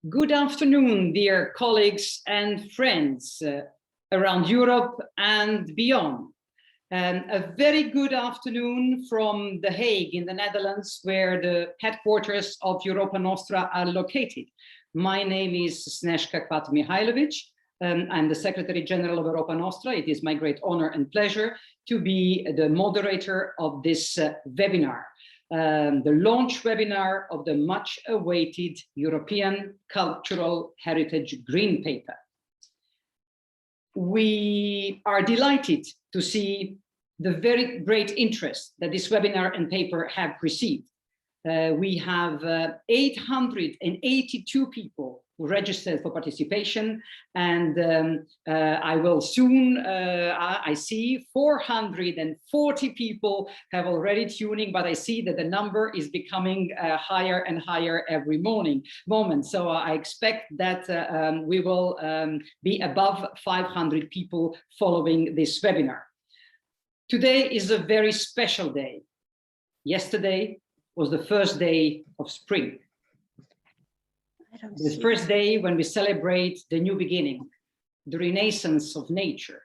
Good afternoon, dear colleagues and friends around Europe and beyond. A very good afternoon from The Hague in the Netherlands, where the headquarters of Europa Nostra are located. My name is Sneška Quaedvlieg-Mihailović. I'm the Secretary General of Europa Nostra. It is my great honor and pleasure to be the moderator of this webinar. The launch webinar of the much awaited European Cultural Heritage Green Paper. We are delighted to see the very great interest that this webinar and paper have received. We have 882 people who registered for participation, and I will soon, I see 440 people have already tuning, but I see that the number is becoming higher and higher every moment. So I expect that we will be above 500 people following this webinar. Today is a very special day. Yesterday was the first day of spring. The first day when we celebrate the new beginning, the renaissance of nature.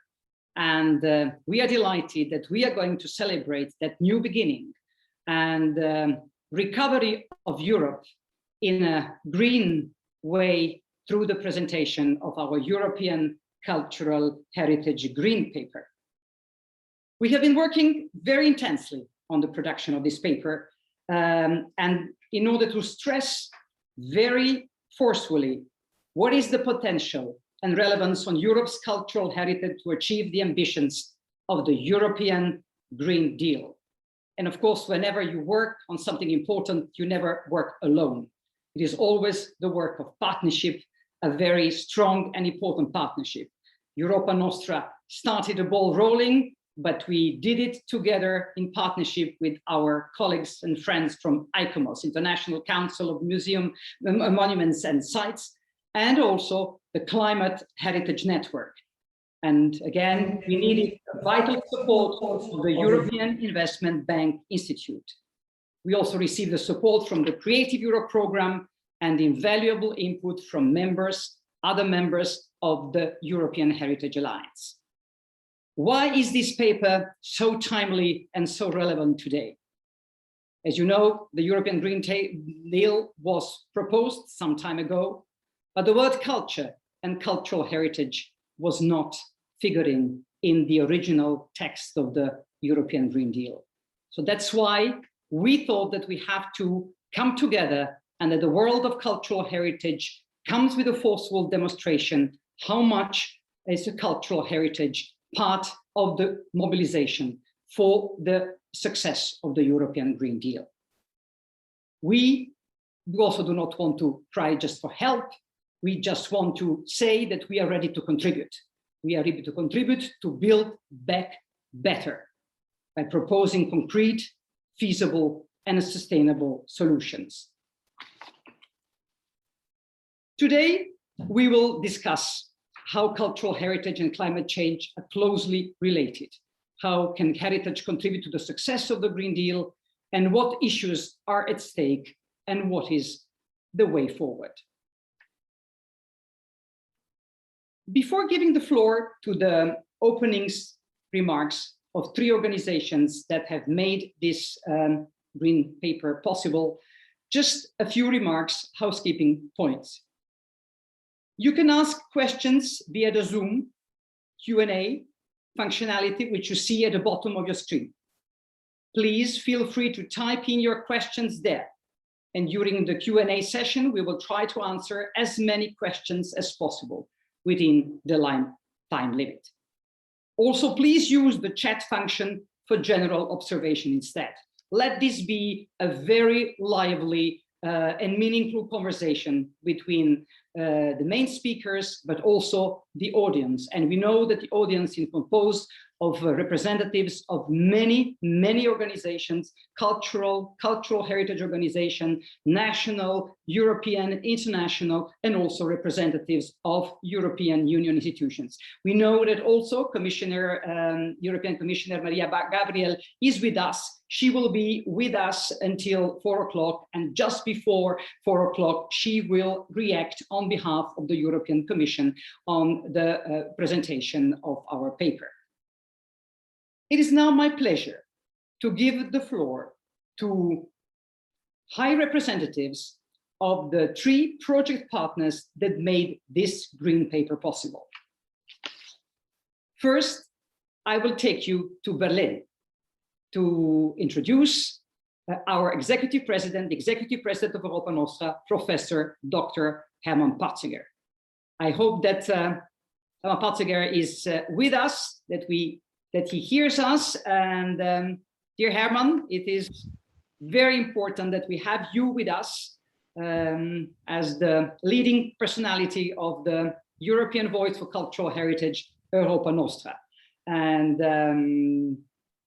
And we are delighted that we are going to celebrate that new beginning and recovery of Europe in a green way through the presentation of our European Cultural Heritage Green Paper. We have been working very intensely on the production of this paper, and in order to stress very forcefully what is the potential and relevance on Europe's cultural heritage to achieve the ambitions of the European Green Deal. And of course, whenever you work on something important, you never work alone. It is always the work of partnership, a very strong and important partnership. Europa Nostra started the ball rolling, but we did it together in partnership with our colleagues and friends from ICOMOS, International Council of Museum, Monuments and Sites, and also the Climate Heritage Network. And again, we needed vital support from the European Investment Bank Institute. We also received the support from the Creative Europe program and invaluable input from other members of the European Heritage Alliance. Why is this paper so timely and so relevant today? As you know, the European Green Deal was proposed some time ago, but the word culture and cultural heritage was not figuring in the original text of the European Green Deal. So that's why we thought that we have to come together and that the world of cultural heritage comes with a forceful demonstration how much is a cultural heritage part of the mobilization for the success of the European Green Deal. We also do not want to cry just for help. We just want to say that we are ready to contribute. We are ready to contribute to build back better by proposing concrete, feasible, and sustainable solutions. Today, we will discuss how cultural heritage and climate change are closely related. How can heritage contribute to the success of the Green Deal, and what issues are at stake, and what is the way forward? Before giving the floor to the openings remarks of three organizations that have made this green paper possible, just a few remarks, housekeeping points. You can ask questions via the Zoom Q&A functionality, which you see at the bottom of your screen. Please feel free to type in your questions there. And during the Q&A session, we will try to answer as many questions as possible within the time limit. Also, please use the chat function for general observation instead. Let this be a very lively and meaningful conversation between the main speakers, but also the audience. And we know that the audience is composed of representatives of many, many organizations, cultural heritage organization, national, European, international, and also representatives of European Union institutions. We know that also European Commissioner Mariya Gabriel is with us. She will be with us until 4 o'clock, and just before 4 o'clock, she will react on behalf of the European Commission on the presentation of our paper. It is now my pleasure to give the floor to high representatives of the 3 project partners that made this green paper possible. First, I will take you to Berlin to introduce our Executive President, the Executive President of Europa Nostra, Professor Dr. Hermann Parzinger. I hope that Hermann Parzinger is with us, that he hears us. And dear Hermann, it is very important that we have you with us as the leading personality of the European Voice for Cultural Heritage, Europa Nostra. And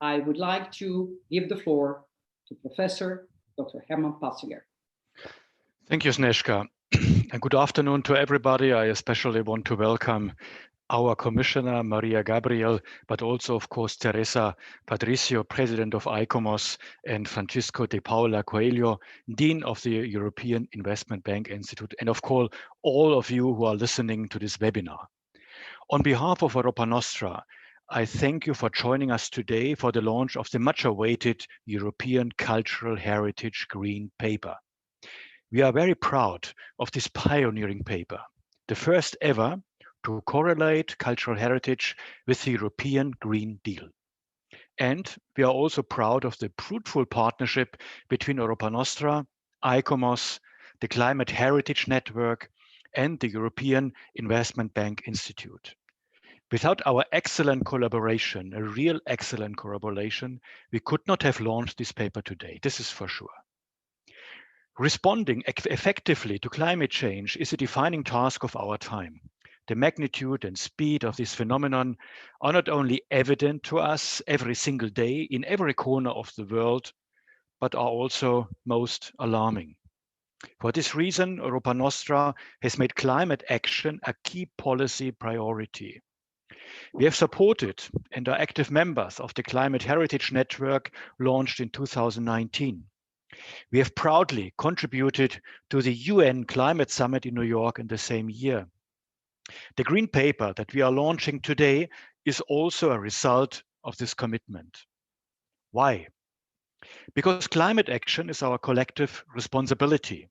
I would like to give the floor to Professor Dr. Hermann Parzinger. Thank you, Sneška. And good afternoon to everybody. I especially want to welcome our Commissioner, Mariya Gabriel, but also, of course, Teresa Patricio, President of ICOMOS, and Francisco de Paula Coelho, Dean of the European Investment Bank Institute, and of course, all of you who are listening to this webinar. On behalf of Europa Nostra, I thank you for joining us today for the launch of the much-awaited European Cultural Heritage Green Paper. We are very proud of this pioneering paper, the first ever to correlate cultural heritage with the European Green Deal. And we are also proud of the fruitful partnership between Europa Nostra, ICOMOS, the Climate Heritage Network, and the European Investment Bank Institute. Without our excellent collaboration, a real excellent collaboration, we could not have launched this paper today. This is for sure. Responding effectively to climate change is a defining task of our time. The magnitude and speed of this phenomenon are not only evident to us every single day in every corner of the world, but are also most alarming. For this reason, Europa Nostra has made climate action a key policy priority. We have supported and are active members of the Climate Heritage Network launched in 2019. We have proudly contributed to the UN Climate Summit in New York in the same year. The Green Paper that we are launching today is also a result of this commitment. Why? Because climate action is our collective responsibility.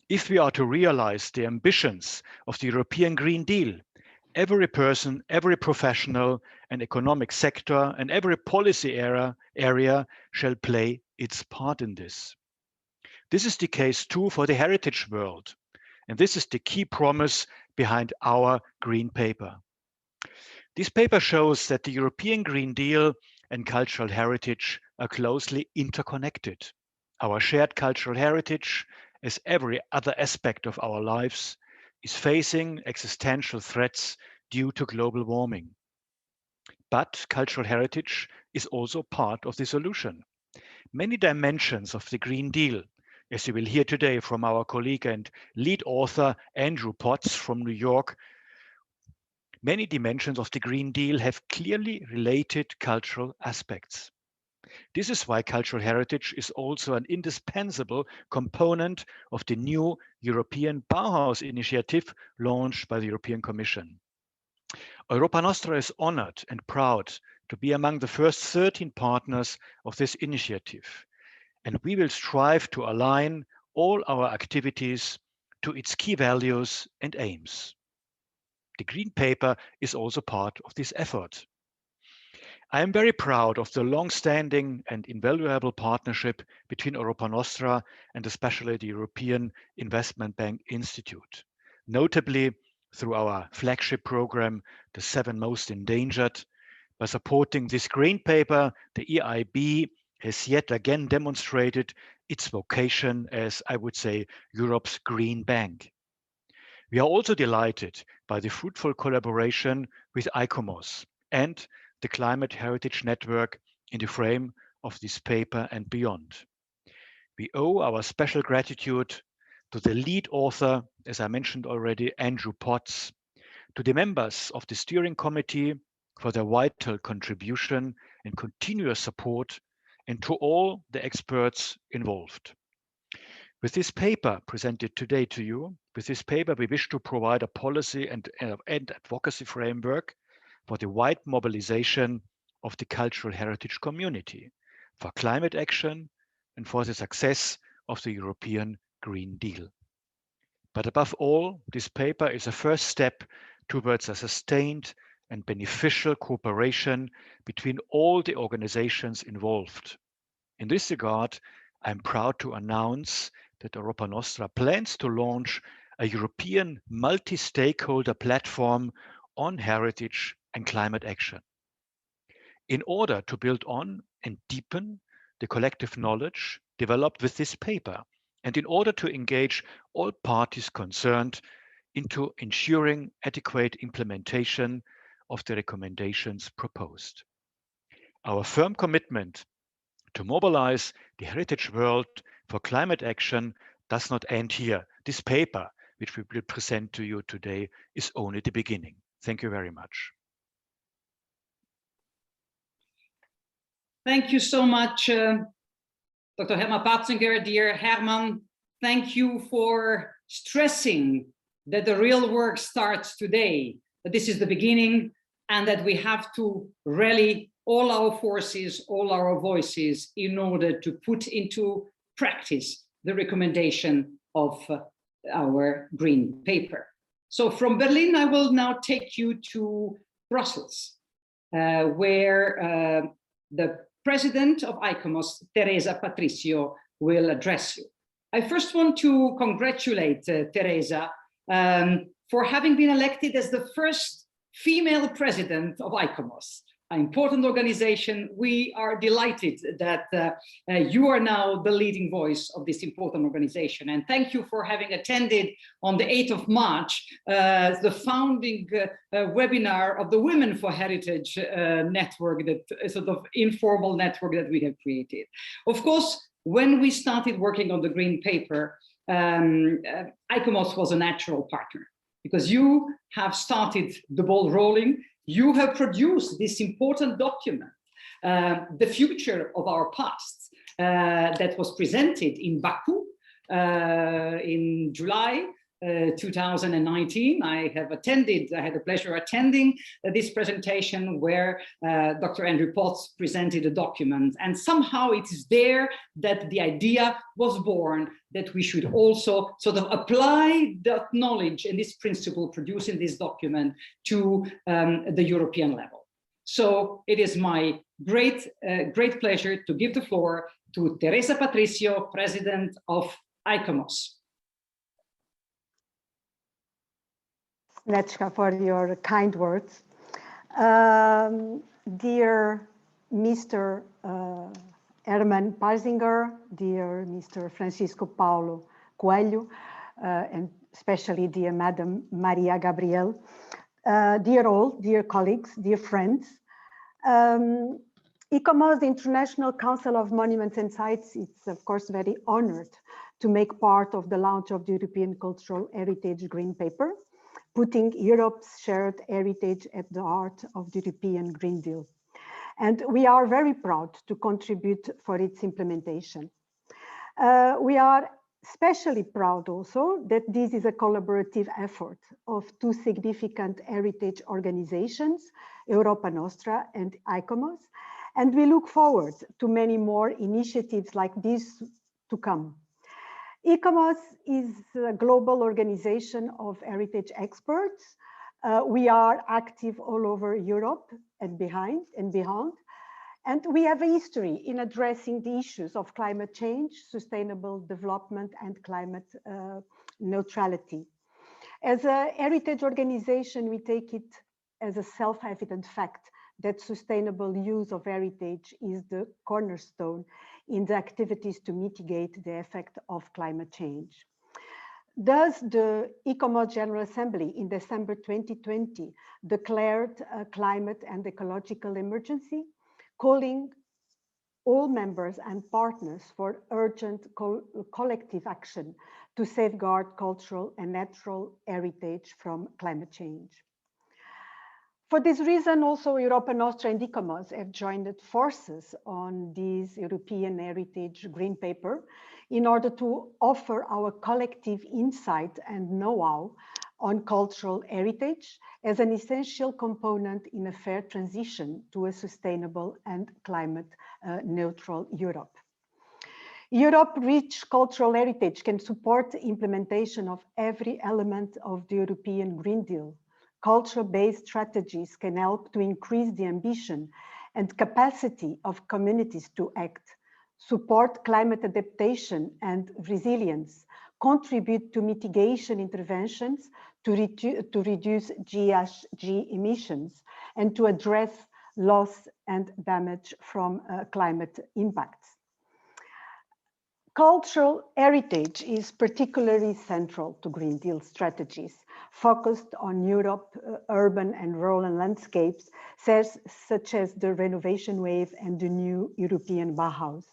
If we are to realize the ambitions of the European Green Deal, every person, every professional and economic sector, and every policy area shall play its part in this. This is the case too for the heritage world, and this is the key promise behind our Green Paper. This paper shows that the European Green Deal and cultural heritage are closely interconnected. Our shared cultural heritage, as every other aspect of our lives, is facing existential threats due to global warming. But cultural heritage is also part of the solution. Many dimensions of the Green Deal, as you will hear today from our colleague and lead author Andrew Potts from New York, many dimensions of the Green Deal have clearly related cultural aspects. This is why cultural heritage is also an indispensable component of the new European Bauhaus initiative launched by the European Commission. Europa Nostra is honored and proud to be among the first 13 partners of this initiative, and we will strive to align all our activities to its key values and aims. The Green Paper is also part of this effort. I am very proud of the long-standing and invaluable partnership between Europa Nostra and especially the European Investment Bank Institute, notably through our flagship program, The 7 Most Endangered. By supporting this Green Paper, the EIB has yet again demonstrated its vocation as, I would say, Europe's Green Bank. We are also delighted by the fruitful collaboration with ICOMOS and the Climate Heritage Network in the frame of this paper and beyond. We owe our special gratitude to the lead author, as I mentioned already, Andrew Potts, to the members of the steering committee for their vital contribution and continuous support, and to all the experts involved. With this paper presented today to you, with this paper we wish to provide a policy and advocacy framework for the wide mobilization of the cultural heritage community, for climate action, and for the success of the European Green Deal. But above all, this paper is a first step towards a sustained and beneficial cooperation between all the organizations involved. In this regard, I'm proud to announce that Europa Nostra plans to launch a European multi-stakeholder platform on heritage and climate action. In order to build on and deepen the collective knowledge developed with this paper, and in order to engage all parties concerned into ensuring adequate implementation of the recommendations proposed. Our firm commitment to mobilize the heritage world for climate action does not end here. This paper, which we will present to you today, is only the beginning. Thank you very much. Thank you so much, Dr. Hermann Parzinger, dear Hermann. Thank you for stressing that the real work starts today, that this is the beginning, and that we have to rally all our forces, all our voices in order to put into practice the recommendation of our green paper. So from Berlin, I will now take you to Brussels, where the President of ICOMOS, Teresa Patricio, will address you. I first want to congratulate Teresa for having been elected as the first female president of ICOMOS, an important organization. We are delighted that you are now the leading voice of this important organization. And thank you for having attended on the 8th of March, the founding webinar of the Women for Heritage network, that sort of informal network that we have created. Of course, when we started working on the green paper, ICOMOS was a natural partner, because you have started the ball rolling. You have produced this important document, The Future of Our Past, that was presented in Baku in July 2019. I had the pleasure of attending this presentation where Dr. Andrew Potts presented a document. And somehow it is there that the idea was born that we should also sort of apply that knowledge and this principle produced in this document to the European level. So it is my great pleasure to give the floor to Teresa Patricio, President of ICOMOS. Sneška, for your kind words. Dear Mr. Hermann Parzinger, dear Mr. Francisco Paulo Coelho, and especially dear Madam Mariya Gabriel, dear colleagues, dear friends. ICOMOS, the International Council of Monuments and Sites, is of course very honored to make part of the launch of the European Cultural Heritage Green Paper, putting Europe's shared heritage at the heart of the European Green Deal. And we are very proud to contribute for its implementation. We are especially proud also that this is a collaborative effort of two significant heritage organizations, Europa Nostra and ICOMOS, and we look forward to many more initiatives like this to come. ICOMOS is a global organization of heritage experts. We are active all over Europe and beyond, and we have a history in addressing the issues of climate change, sustainable development, and climate neutrality. As a heritage organization, we take it as a self-evident fact that sustainable use of heritage is the cornerstone in the activities to mitigate the effect of climate change. Thus, the ICOMOS General Assembly in December 2020 declared a climate and ecological emergency, calling all members and partners for urgent collective action to safeguard cultural and natural heritage from climate change. For this reason, also Europa Nostra and ICOMOS have joined forces on this European Heritage Green Paper in order to offer our collective insight and know-how on cultural heritage as an essential component in a fair transition to a sustainable and climate neutral Europe. Europe-rich cultural heritage can support the implementation of every element of the European Green Deal. Culture-based strategies can help to increase the ambition and capacity of communities to act, support climate adaptation and resilience, contribute to mitigation interventions to reduce GHG emissions, and to address loss and damage from climate impacts. Cultural heritage is particularly central to Green Deal strategies, focused on Europe, urban and rural landscapes, such as the renovation wave and the new European Bauhaus.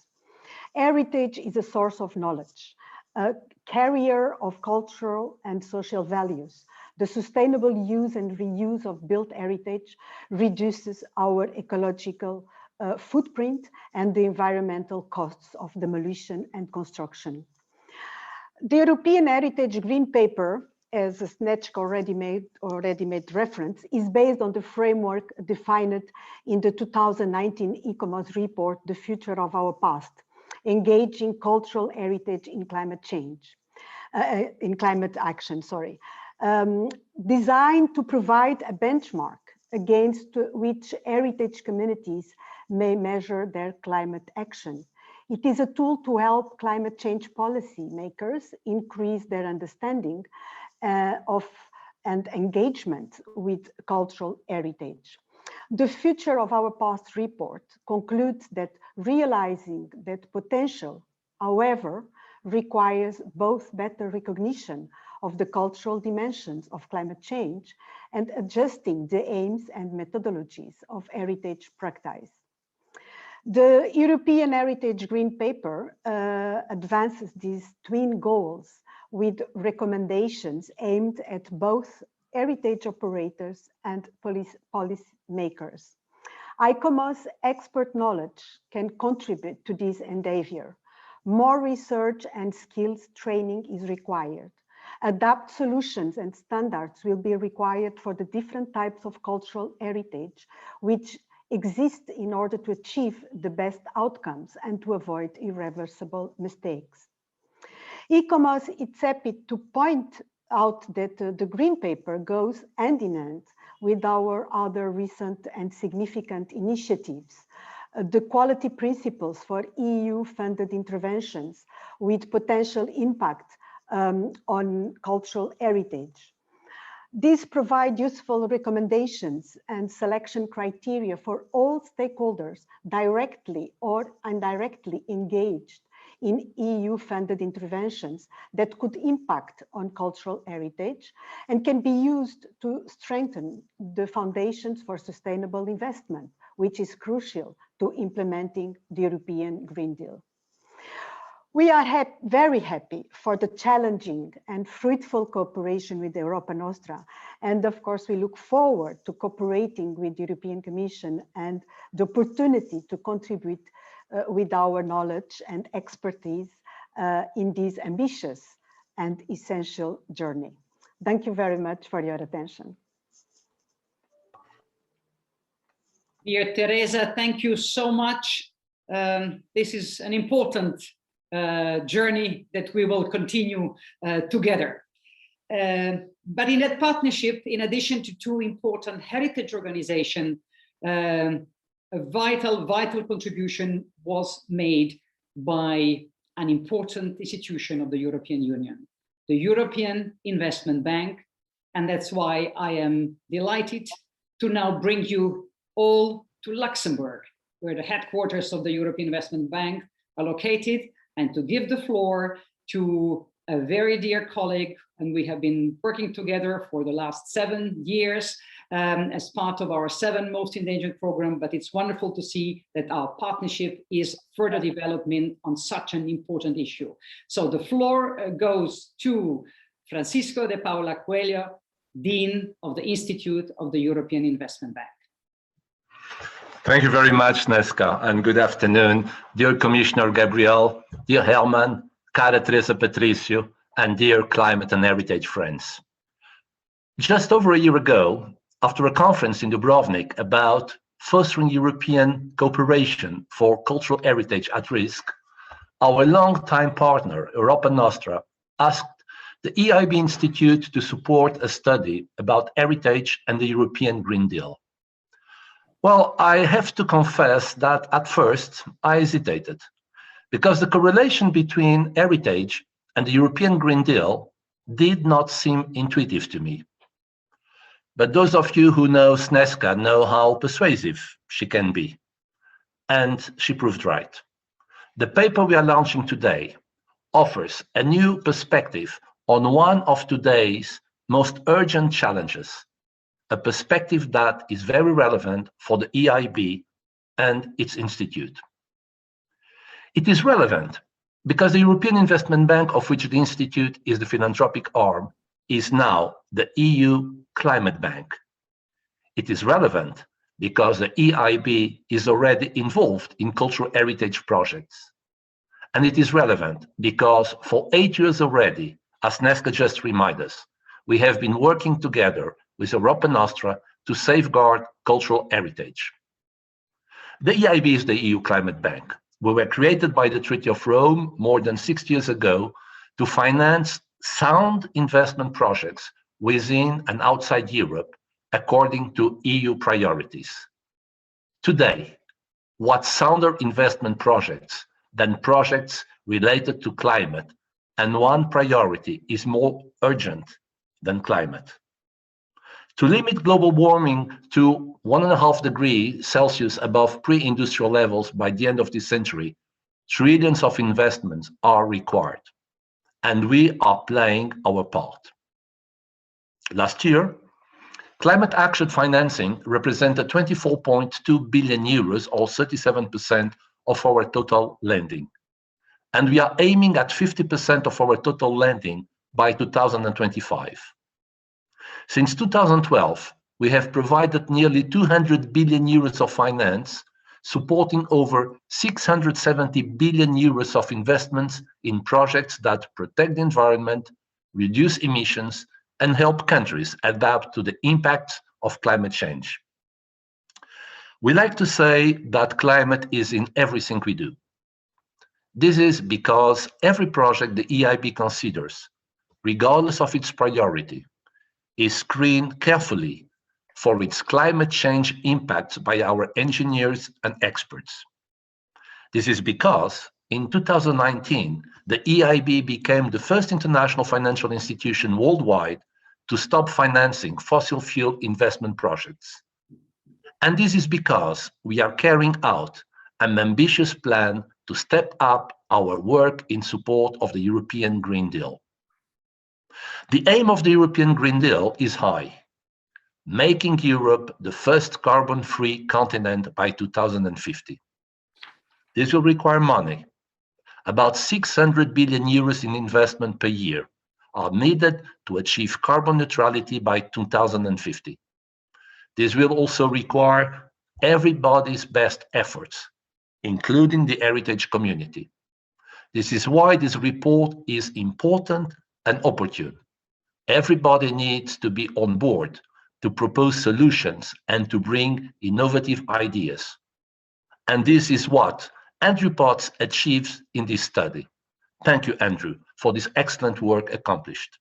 Heritage is a source of knowledge, a carrier of cultural and social values. The sustainable use and reuse of built heritage reduces our ecological footprint and the environmental costs of demolition and construction. The European Heritage Green Paper, as Sneška already made reference, is based on the framework defined in the 2019 ICOMOS report, The Future of Our Past, engaging cultural heritage in climate change, in climate action, designed to provide a benchmark against which heritage communities may measure their climate action. It is a tool to help climate change policy makers increase their understanding of and engagement with cultural heritage. The Future of Our Past report concludes that realizing that potential, however, requires both better recognition of the cultural dimensions of climate change and adjusting the aims and methodologies of heritage practice. The European Heritage Green Paper advances these twin goals with recommendations aimed at both heritage operators and policy makers. ICOMOS expert knowledge can contribute to this endeavor. More research and skills training is required. Adapt solutions and standards will be required for the different types of cultural heritage, which exist in order to achieve the best outcomes and to avoid irreversible mistakes. ICOMOS is happy to point out that the Green Paper goes hand in hand with our other recent and significant initiatives, the quality principles for EU-funded interventions with potential impact on cultural heritage. These provide useful recommendations and selection criteria for all stakeholders directly or indirectly engaged in EU-funded interventions that could impact on cultural heritage and can be used to strengthen the foundations for sustainable investment, which is crucial to implementing the European Green Deal. We are very happy for the challenging and fruitful cooperation with Europa Nostra. And of course, we look forward to cooperating with the European Commission and the opportunity to contribute with our knowledge and expertise in this ambitious and essential journey. Thank you very much for your attention. Dear Teresa, thank you so much. This is an important journey that we will continue together. But in that partnership, in addition to two important heritage organizations, a vital contribution was made by an important institution of the European Union, the European Investment Bank. And that's why I am delighted to now bring you all to Luxembourg, where the headquarters of the European Investment Bank are located, and to give the floor to a very dear colleague, and we have been working together for the last 7 years as part of our 7 Most Endangered program, but it's wonderful to see that our partnership is further developing on such an important issue. So the floor goes to Francisco de Paula Coelho, Dean of the Institute of the European Investment Bank. Thank you very much, Sneška, and good afternoon, dear Commissioner Gabriel, dear Hermann, cara Teresa Patricio, and dear climate and heritage friends. Just over a year ago, after a conference in Dubrovnik about fostering European cooperation for cultural heritage at risk, our longtime partner, Europa Nostra, asked the EIB Institute to support a study about heritage and the European Green Deal. Well, I have to confess that at first I hesitated, because the correlation between heritage and the European Green Deal did not seem intuitive to me. But those of you who know Sneška know how persuasive she can be, and she proved right. The paper we are launching today offers a new perspective on one of today's most urgent challenges, a perspective that is very relevant for the EIB and its institute. It is relevant because the European Investment Bank, of which the institute is the philanthropic arm, is now the EU Climate Bank. It is relevant because the EIB is already involved in cultural heritage projects. And it is relevant because for 8 years already, as Sneška just reminded us, we have been working together with Europa Nostra to safeguard cultural heritage. The EIB is the EU Climate Bank. We were created by the Treaty of Rome more than 6 years ago to finance sound investment projects within and outside Europe according to EU priorities. Today, what sounder investment projects than projects related to climate, and one priority is more urgent than climate. To limit global warming to 1.5 degrees Celsius above pre-industrial levels by the end of this century, trillions of investments are required, and we are playing our part. Last year, climate action financing represented 24.2 billion euros, or 37% of our total lending. And we are aiming at 50% of our total lending by 2025. Since 2012, we have provided nearly 200 billion euros of finance, supporting over 670 billion euros of investments in projects that protect the environment, reduce emissions, and help countries adapt to the impacts of climate change. We like to say that climate is in everything we do. This is because every project the EIB considers, regardless of its priority, is screened carefully for its climate change impacts by our engineers and experts. This is because in 2019, the EIB became the first international financial institution worldwide to stop financing fossil fuel investment projects. And this is because we are carrying out an ambitious plan to step up our work in support of the European Green Deal. The aim of the European Green Deal is high, making Europe the first carbon-free continent by 2050. This will require money. About 600 billion euros in investment per year are needed to achieve carbon neutrality by 2050. This will also require everybody's best efforts, including the heritage community. This is why this report is important and opportune. Everybody needs to be on board to propose solutions and to bring innovative ideas. And this is what Andrew Potts achieves in this study. Thank you, Andrew, for this excellent work accomplished.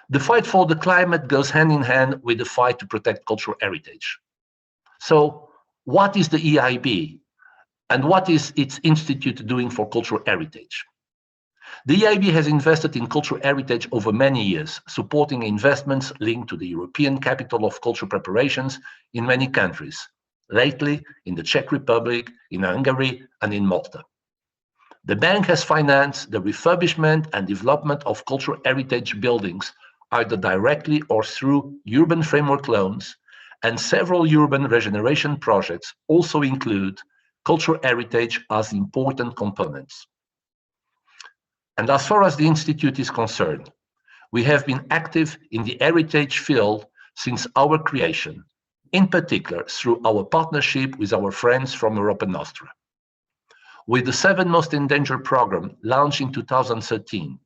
The fight for the climate goes hand in hand with the fight to protect cultural heritage. So, what is the EIB and what is its institute doing for cultural heritage? The EIB has invested in cultural heritage over many years, supporting investments linked to the European Capital of Cultural Preparations in many countries, lately in the Czech Republic, in Hungary, and in Malta. The bank has financed the refurbishment and development of cultural heritage buildings, either directly or through urban framework loans, and several urban regeneration projects also include cultural heritage as important components. And as far as the Institute is concerned, we have been active in the heritage field since our creation, in particular through our partnership with our friends from Europa Nostra. With the 7 Most Endangered program launched in 2013,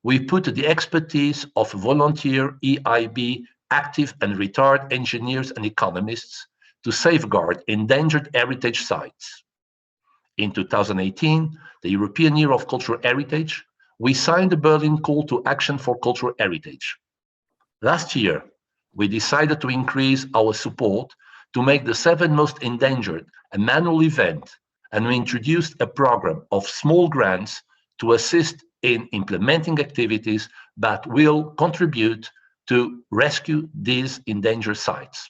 we put the expertise of volunteer EIB active and retired engineers and economists to safeguard endangered heritage sites. In 2018, the European Year of Cultural Heritage, we signed the Berlin Call to Action for Cultural Heritage. Last year, we decided to increase our support to make the 7 Most Endangered an annual event, and we introduced a program of small grants to assist in implementing activities that will contribute to rescue these endangered sites.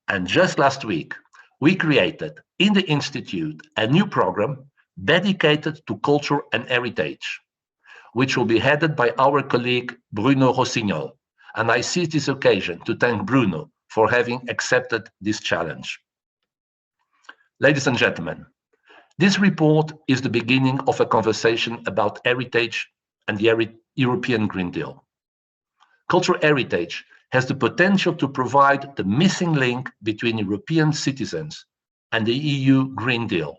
And just last week, we created in the Institute a new program dedicated to culture and heritage, which will be headed by our colleague Bruno Rossignol. And I seize this occasion to thank Bruno for having accepted this challenge. Ladies and gentlemen, this report is the beginning of a conversation about heritage and the European Green Deal. Cultural heritage has the potential to provide the missing link between European citizens and the EU Green Deal.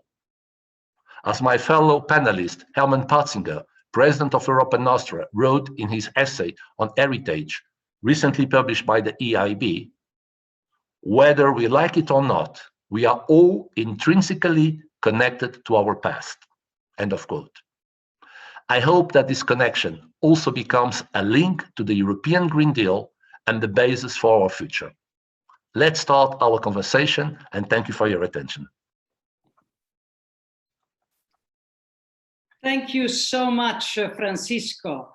As my fellow panelist, Hermann Parzinger, President of Europa Nostra, wrote in his essay on heritage, recently published by the EIB, whether we like it or not, we are all intrinsically connected to our past. End of quote. I hope that this connection also becomes a link to the European Green Deal and the basis for our future. Let's start our conversation, and thank you for your attention. Thank you so much, Francisco.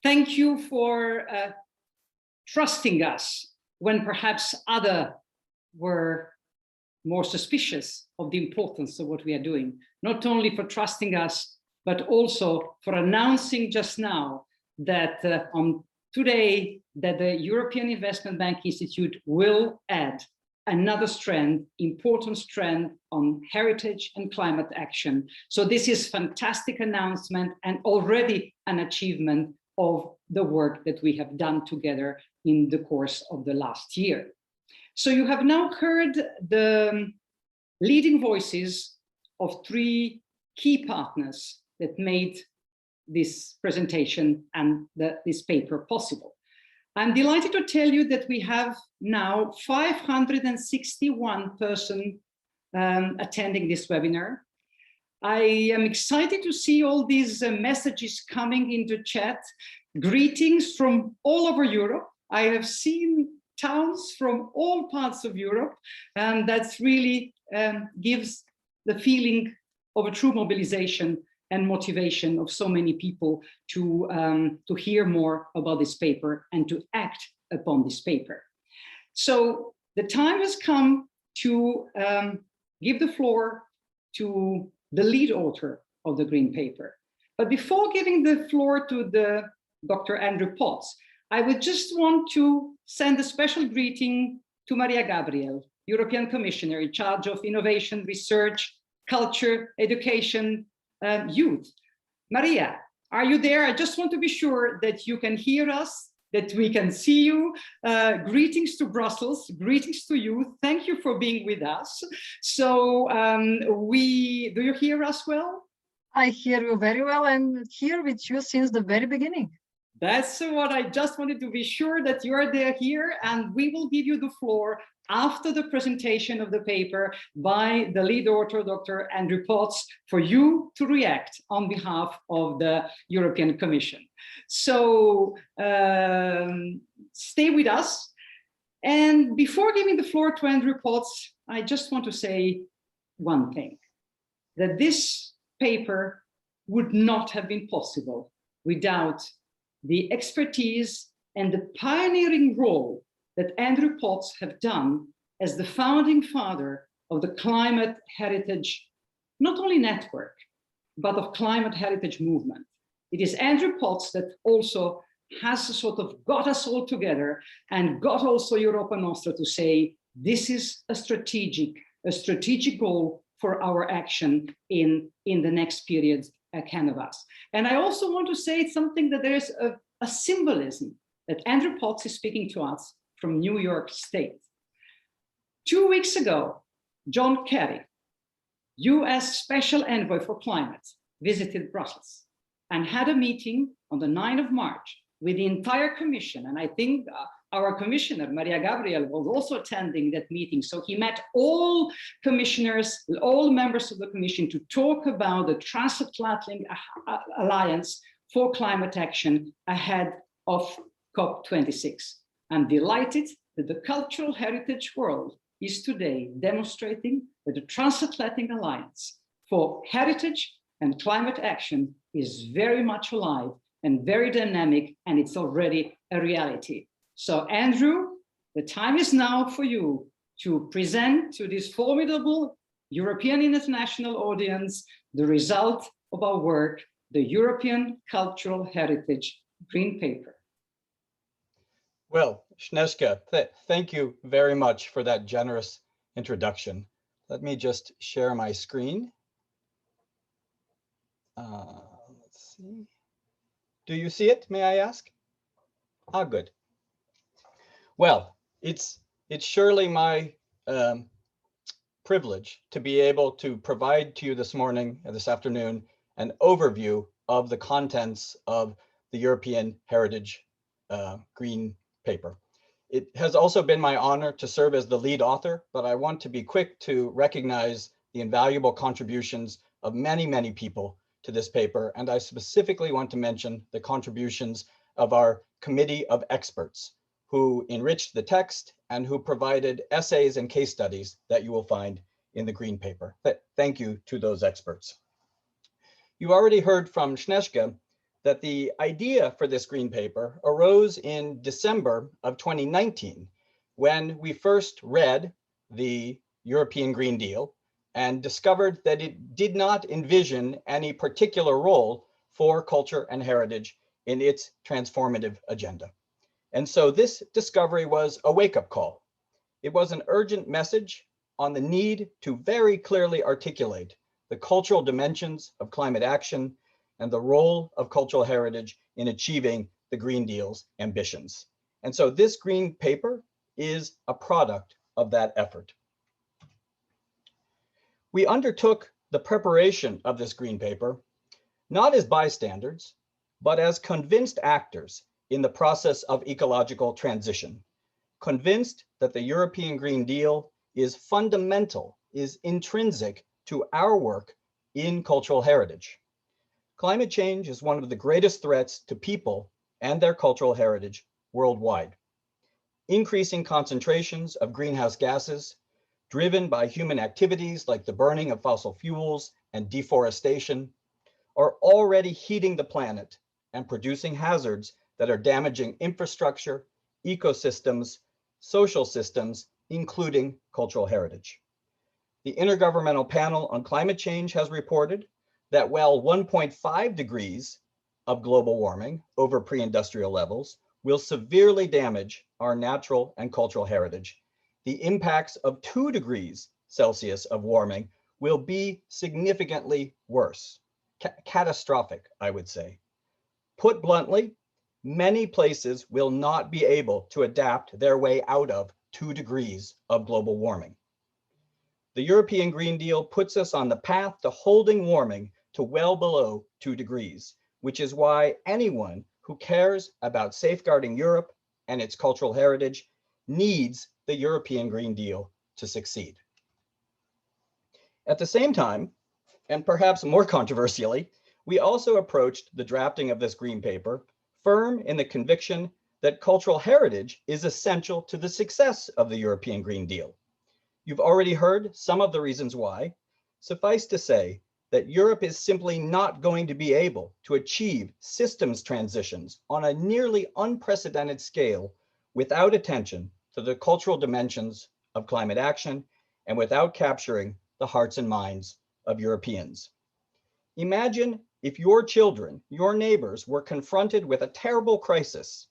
Thank you for trusting us when perhaps others were more suspicious of the importance of what we are doing, not only for trusting us, but also for announcing just now that on today that the European Investment Bank Institute will add another strand, important strand on heritage and climate action. So this is fantastic announcement and already an achievement of the work that we have done together in the course of the last year. So you have now heard the leading voices of 3 key partners that made this presentation and this paper possible. I'm delighted to tell you that we have now 561 persons attending this webinar. I am excited to see all these messages coming into chat, greetings from all over Europe. I have seen towns from all parts of Europe, and that's really gives the feeling of a true mobilization and motivation of so many people to hear more about this paper and to act upon this paper. So the time has come to give the floor to the lead author of the Green Paper. But before giving the floor to Dr. Andrew Potts, I would just want to send a special greeting to Mariya Gabriel, European Commissioner in charge of innovation, research, culture, education, youth. Mariya, are you there? I just want to be sure that you can hear us, that we can see you. Greetings to Brussels, greetings to you. Thank you for being with us. So do you hear us well? I hear you very well. I'm here with you since the very beginning. That's what I just wanted to be sure that you are there here, and we will give you the floor after the presentation of the paper by the lead author, Dr. Andrew Potts, for you to react on behalf of the European Commission. So stay with us. And before giving the floor to Andrew Potts, I just want to say one thing, that this paper would not have been possible without the expertise and the pioneering role that Andrew Potts have done as the founding father of the Climate Heritage, not only network, but of climate heritage movement. It is Andrew Potts that also has sort of got us all together and got also Europa Nostra to say, this is a strategic goal for our action in the next period canvas. And I also want to say something, that there is a symbolism that Andrew Potts is speaking to us from New York State. 2 weeks ago, John Kerry, US Special Envoy for Climate, visited Brussels and had a meeting on the 9th of March with the entire Commission. And I think our Commissioner, Mariya Gabriel, was also attending that meeting. So he met all commissioners, all members of the Commission, to talk about the transatlantic alliance for climate action ahead of COP26. I'm delighted that the cultural heritage world is today demonstrating that the transatlantic alliance for heritage and climate action is very much alive and very dynamic, and it's already a reality. So Andrew, the time is now for you to present to this formidable European international audience the result of our work, the European Cultural Heritage Green Paper. Well, Sneška, thank you very much for that generous introduction. Let me just share my screen. Let's see. Do you see it, may I ask? Ah, good. Well, it's surely my privilege to be able to provide to you this morning, this afternoon, an overview of the contents of the European Heritage Green Paper. It has also been my honor to serve as the lead author, but I want to be quick to recognize the invaluable contributions of many, many people to this paper. And I specifically want to mention the contributions of our committee of experts who enriched the text and who provided essays and case studies that you will find in the Green Paper. Thank you to those experts. You already heard from Sneška that the idea for this Green Paper arose in December of 2019, when we first read the European Green Deal and discovered that it did not envision any particular role for culture and heritage in its transformative agenda. And so this discovery was a wake-up call. It was an urgent message on the need to very clearly articulate the cultural dimensions of climate action and the role of cultural heritage in achieving the Green Deal's ambitions. And so this Green Paper is a product of that effort. We undertook the preparation of this Green Paper, not as bystanders, but as convinced actors in the process of ecological transition, convinced that the European Green Deal is fundamental, is intrinsic to our work in cultural heritage. Climate change is one of the greatest threats to people and their cultural heritage worldwide. Increasing concentrations of greenhouse gases driven by human activities like the burning of fossil fuels and deforestation are already heating the planet and producing hazards that are damaging infrastructure, ecosystems, social systems, including cultural heritage. The Intergovernmental Panel on Climate Change has reported that while 1.5 degrees of global warming over pre-industrial levels will severely damage our natural and cultural heritage, the impacts of 2 degrees Celsius of warming will be significantly worse, catastrophic, I would say. Put bluntly, many places will not be able to adapt their way out of 2 degrees of global warming. The European Green Deal puts us on the path to holding warming to well below 2 degrees, which is why anyone who cares about safeguarding Europe and its cultural heritage needs the European Green Deal to succeed. At the same time, and perhaps more controversially, we also approached the drafting of this Green Paper firm in the conviction that cultural heritage is essential to the success of the European Green Deal. You've already heard some of the reasons why. Suffice to say that Europe is simply not going to be able to achieve systems transitions on a nearly unprecedented scale without attention to the cultural dimensions of climate action and without capturing the hearts and minds of Europeans. Imagine if your children, your neighbors, were confronted with a terrible crisis,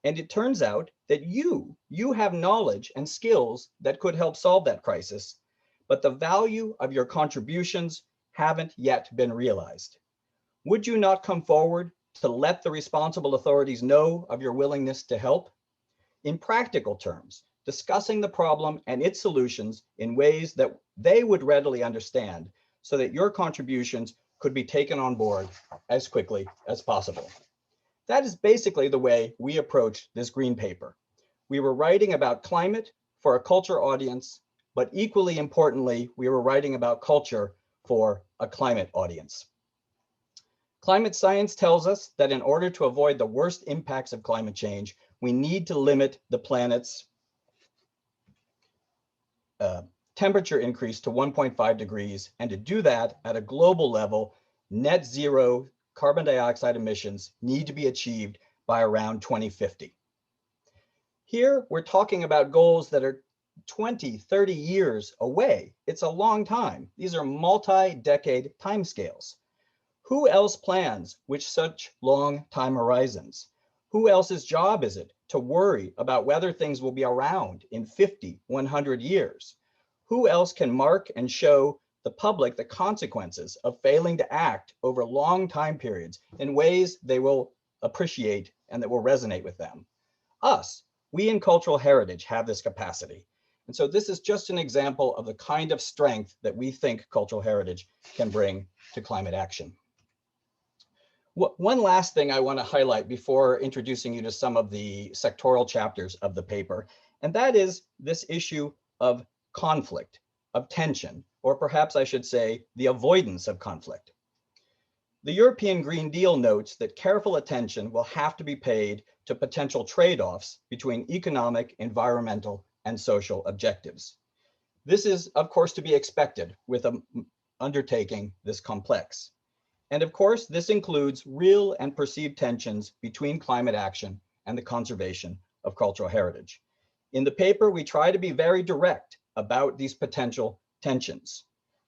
and it turns out that you have knowledge and skills that could help solve that crisis, but the value of your contributions haven't yet been realized. Would you not come forward to let the responsible authorities know of your willingness to help? In practical terms, discussing the problem and its solutions in ways that they would readily understand so that your contributions could be taken on board as quickly as possible. That is basically the way we approached this green paper. We were writing about climate for a culture audience, but equally importantly, we were writing about culture for a climate audience. Climate science tells us that in order to avoid the worst impacts of climate change, we need to limit the planet's temperature increase to 1.5 degrees, and to do that at a global level, net zero carbon dioxide emissions need to be achieved by around 2050. Here, we're talking about goals that are 20, 30 years away. It's a long time. These are multi-decade timescales. Who else plans with such long time horizons? Who else's job is it to worry about whether things will be around in 50, 100 years? Who else can mark and show the public the consequences of failing to act over long time periods in ways they will appreciate and that will resonate with them? Us. We in cultural heritage have this capacity. And so this is just an example of the kind of strength that we think cultural heritage can bring to climate action. One last thing I want to highlight before introducing you to some of the sectoral chapters of the paper, and that is this issue of conflict, of tension, or perhaps I should say the avoidance of conflict. The European Green Deal notes that careful attention will have to be paid to potential trade-offs between economic, environmental, and social objectives. This is, of course, to be expected with an undertaking this complex. And of course, this includes real and perceived tensions between climate action and the conservation of cultural heritage. In the paper, we try to be very direct about these potential tensions.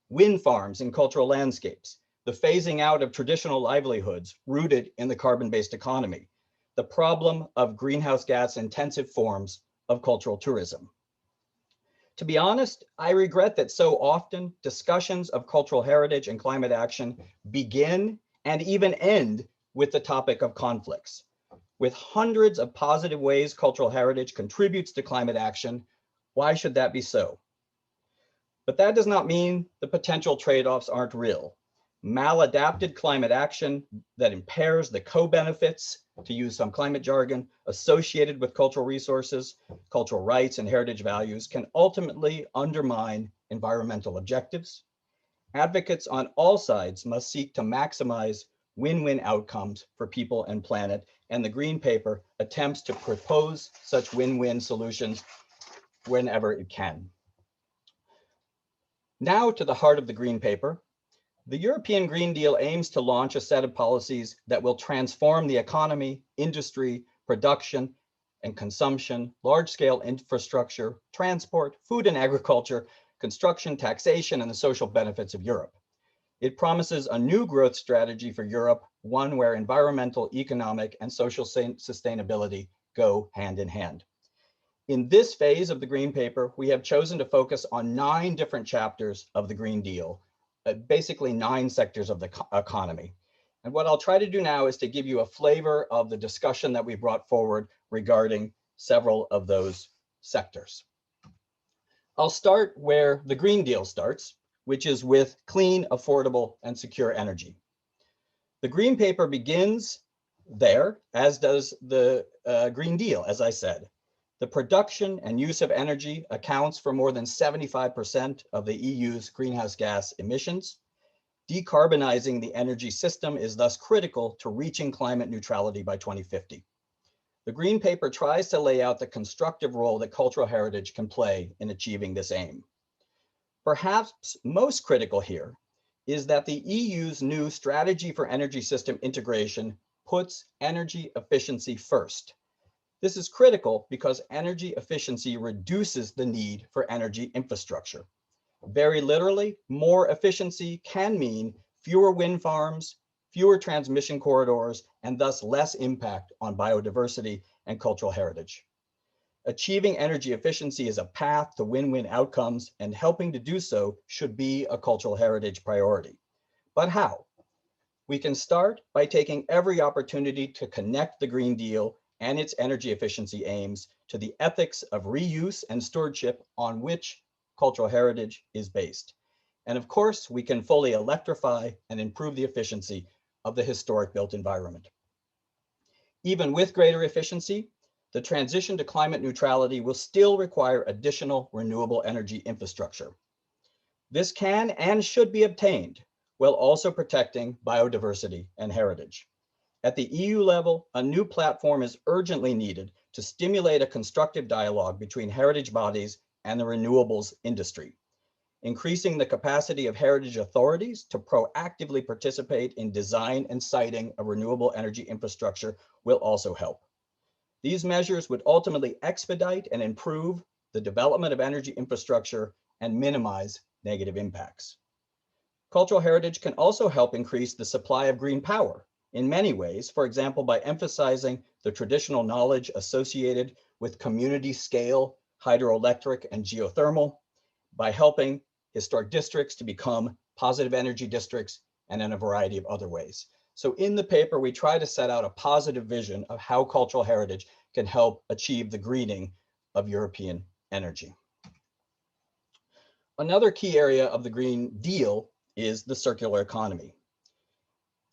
Wind farms in cultural landscapes, the phasing out of traditional livelihoods rooted in the carbon-based economy, the problem of greenhouse gas intensive forms of cultural tourism. To be honest, I regret that so often discussions of cultural heritage and climate action begin and even end with the topic of conflicts. With hundreds of positive ways cultural heritage contributes to climate action, why should that be so? But that does not mean the potential trade-offs aren't real. Maladapted climate action that impairs the co-benefits, to use some climate jargon, associated with cultural resources, cultural rights, and heritage values can ultimately undermine environmental objectives. Advocates on all sides must seek to maximize win-win outcomes for people and planet, and the Green Paper attempts to propose such win-win solutions whenever it can. Now to the heart of the Green Paper. The European Green Deal aims to launch a set of policies that will transform the economy, industry, production, and consumption, large-scale infrastructure, transport, food and agriculture, construction, taxation, and the social benefits of Europe. It promises a new growth strategy for Europe, one where environmental, economic, and social sustainability go hand in hand. In this phase of the Green Paper, we have chosen to focus on 9 different chapters of the Green Deal, basically 9 sectors of the economy. And what I'll try to do now is to give you a flavor of the discussion that we brought forward regarding several of those sectors. I'll start where the Green Deal starts, which is with clean, affordable, and secure energy. The Green Paper begins there, as does the Green Deal, as I said. The production and use of energy accounts for more than 75% of the EU's greenhouse gas emissions. Decarbonizing the energy system is thus critical to reaching climate neutrality by 2050. The Green Paper tries to lay out the constructive role that cultural heritage can play in achieving this aim. Perhaps most critical here is that the EU's new strategy for energy system integration puts energy efficiency first. This is critical because energy efficiency reduces the need for energy infrastructure. Very literally, more efficiency can mean fewer wind farms, fewer transmission corridors, and thus less impact on biodiversity and cultural heritage. Achieving energy efficiency is a path to win-win outcomes, and helping to do so should be a cultural heritage priority. But how? We can start by taking every opportunity to connect the Green Deal and its energy efficiency aims to the ethics of reuse and stewardship on which cultural heritage is based. And of course, we can fully electrify and improve the efficiency of the historic built environment. Even with greater efficiency, the transition to climate neutrality will still require additional renewable energy infrastructure. This can and should be obtained while also protecting biodiversity and heritage. At the EU level, a new platform is urgently needed to stimulate a constructive dialogue between heritage bodies and the renewables industry. Increasing the capacity of heritage authorities to proactively participate in design and siting of renewable energy infrastructure will also help. These measures would ultimately expedite and improve the development of energy infrastructure and minimize negative impacts. Cultural heritage can also help increase the supply of green power in many ways, for example, by emphasizing the traditional knowledge associated with community scale hydroelectric and geothermal, by helping historic districts to become positive energy districts, and in a variety of other ways. So in the paper, we try to set out a positive vision of how cultural heritage can help achieve the greening of European energy. Another key area of the Green Deal is the circular economy.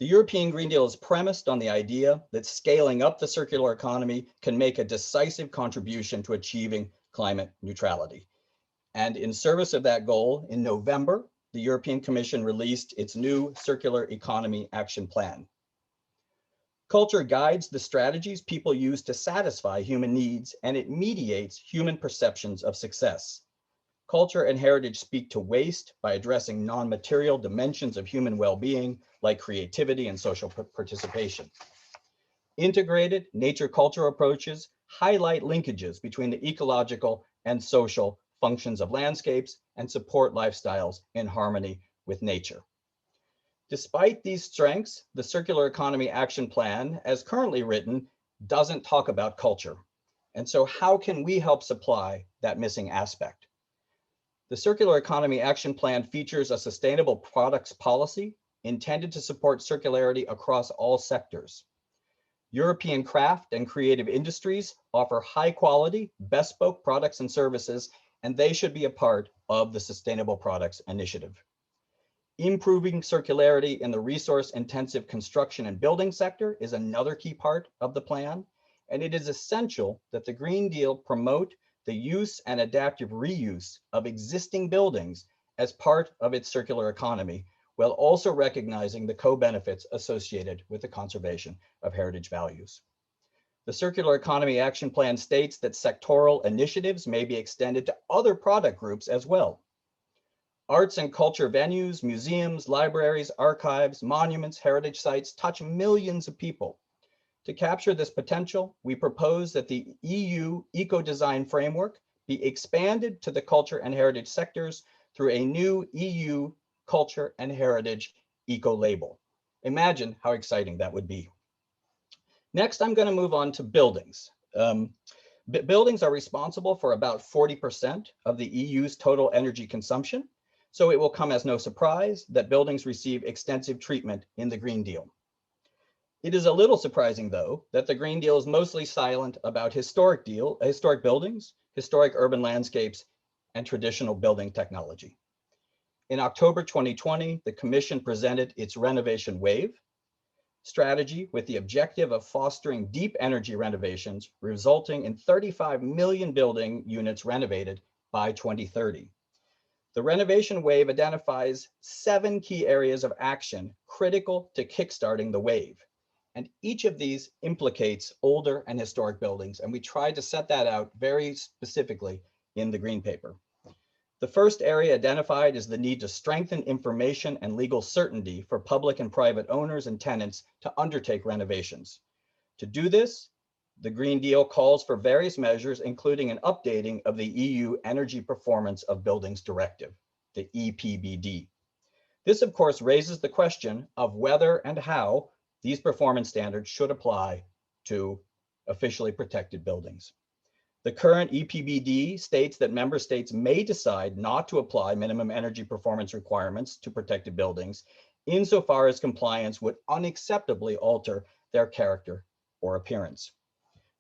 The European Green Deal is premised on the idea that scaling up the circular economy can make a decisive contribution to achieving climate neutrality. And in service of that goal, in November, the European Commission released its new Circular Economy Action Plan. Culture guides the strategies people use to satisfy human needs, and it mediates human perceptions of success. Culture and heritage speak to waste by addressing non-material dimensions of human well-being, like creativity and social participation. Integrated nature-culture approaches highlight linkages between the ecological and social functions of landscapes and support lifestyles in harmony with nature. Despite these strengths, the Circular Economy Action Plan, as currently written, doesn't talk about culture. And so how can we help supply that missing aspect? The Circular Economy Action Plan features a sustainable products policy intended to support circularity across all sectors. European craft and creative industries offer high quality, bespoke products and services, and they should be a part of the Sustainable Products Initiative. Improving circularity in the resource-intensive construction and building sector is another key part of the plan, and it is essential that the Green Deal promote the use and adaptive reuse of existing buildings as part of its circular economy, while also recognizing the co-benefits associated with the conservation of heritage values. The Circular Economy Action Plan states that sectoral initiatives may be extended to other product groups as well. Arts and culture venues, museums, libraries, archives, monuments, heritage sites touch millions of people. To capture this potential, we propose that the EU eco-design framework be expanded to the culture and heritage sectors through a new EU culture and heritage eco-label. Imagine how exciting that would be. Next, I'm going to move on to buildings. Buildings are responsible for about 40% of the EU's total energy consumption, so it will come as no surprise that buildings receive extensive treatment in the Green Deal. It is a little surprising, though, that the Green Deal is mostly silent about historic buildings, historic urban landscapes, and traditional building technology. In October 2020, the Commission presented its Renovation Wave strategy with the objective of fostering deep energy renovations, resulting in 35 million building units renovated by 2030. The Renovation Wave identifies 7 key areas of action critical to kickstarting the wave. And each of these implicates older and historic buildings, and we tried to set that out very specifically in the Green Paper. The first area identified is the need to strengthen information and legal certainty for public and private owners and tenants to undertake renovations. To do this, the Green Deal calls for various measures, including an updating of the EU Energy Performance of Buildings Directive, the EPBD. This, of course, raises the question of whether and how these performance standards should apply to officially protected buildings. The current EPBD states that member states may decide not to apply minimum energy performance requirements to protected buildings insofar as compliance would unacceptably alter their character or appearance.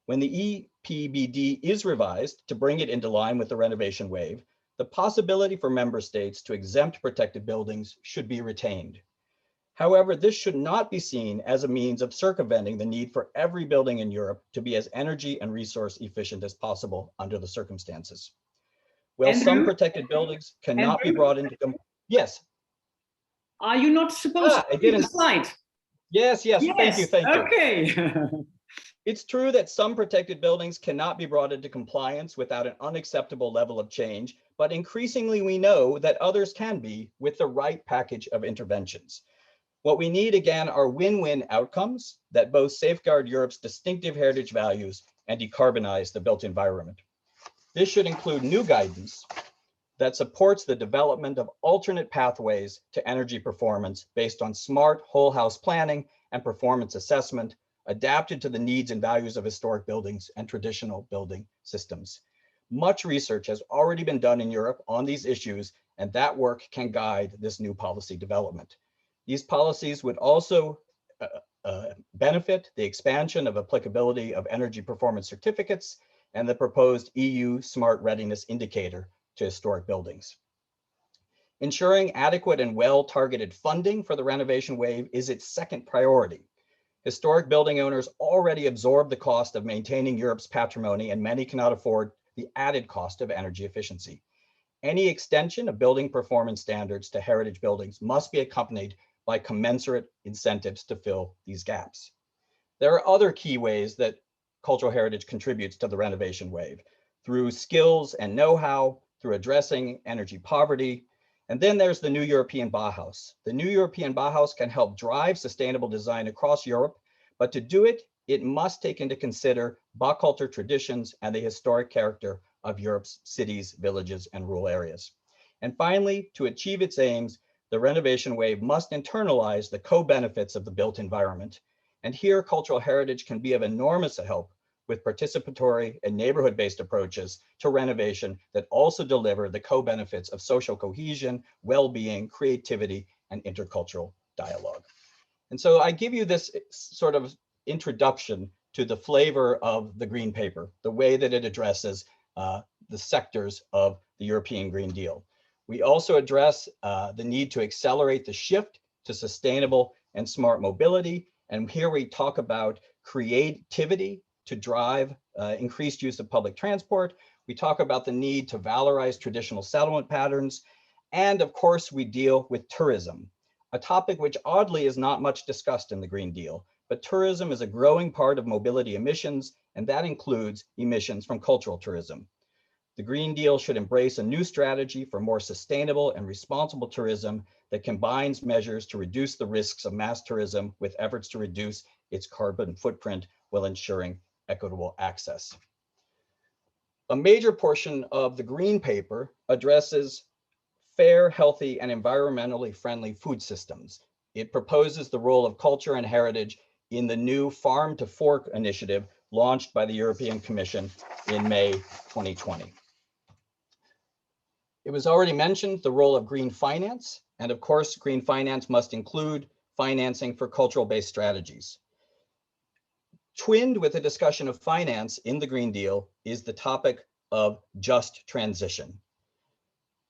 When the EPBD is revised to bring it into line with the renovation wave, the possibility for member states to exempt protected buildings should be retained. However, this should not be seen as a means of circumventing the need for every building in Europe to be as energy and resource efficient as possible under the circumstances. While some protected buildings cannot be brought into yes. Are you not supposed to read the slide? Yes, thank you. Okay. It's true that some protected buildings cannot be brought into compliance without an unacceptable level of change, but increasingly we know that others can be with the right package of interventions. What we need, again, are win-win outcomes that both safeguard Europe's distinctive heritage values and decarbonize the built environment. This should include new guidance that supports the development of alternate pathways to energy performance based on smart whole house planning and performance assessment, adapted to the needs and values of historic buildings and traditional building systems. Much research has already been done in Europe on these issues, and that work can guide this new policy development. These policies would also benefit the expansion of applicability of energy performance certificates and the proposed EU Smart Readiness Indicator to historic buildings. Ensuring adequate and well-targeted funding for the renovation wave is its second priority. Historic building owners already absorb the cost of maintaining Europe's patrimony, and many cannot afford the added cost of energy efficiency. Any extension of building performance standards to heritage buildings must be accompanied by commensurate incentives to fill these gaps. There are other key ways that cultural heritage contributes to the renovation wave, through skills and know-how, through addressing energy poverty. And then there's the new European Bauhaus. The new European Bauhaus can help drive sustainable design across Europe, but to do it, it must take into consider Baukultur traditions and the historic character of Europe's cities, villages, and rural areas. And finally, to achieve its aims, the renovation wave must internalize the co-benefits of the built environment. And here, cultural heritage can be of enormous help with participatory and neighborhood-based approaches to renovation that also deliver the co-benefits of social cohesion, well-being, creativity, and intercultural dialogue. And so I give you this sort of introduction to the flavor of the Green Paper, the way that it addresses the sectors of the European Green Deal. We also address the need to accelerate the shift to sustainable and smart mobility. And here we talk about creativity to drive increased use of public transport. We talk about the need to valorize traditional settlement patterns. And of course, we deal with tourism, a topic which oddly is not much discussed in the Green Deal, but tourism is a growing part of mobility emissions, and that includes emissions from cultural tourism. The Green Deal should embrace a new strategy for more sustainable and responsible tourism that combines measures to reduce the risks of mass tourism with efforts to reduce its carbon footprint while ensuring equitable access. A major portion of the Green Paper addresses fair, healthy, and environmentally friendly food systems. It proposes the role of culture and heritage in the new Farm to Fork initiative launched by the European Commission in May 2020. It was already mentioned the role of green finance, and of course, green finance must include financing for cultural-based strategies. Twinned with the discussion of finance in the Green Deal is the topic of just transition.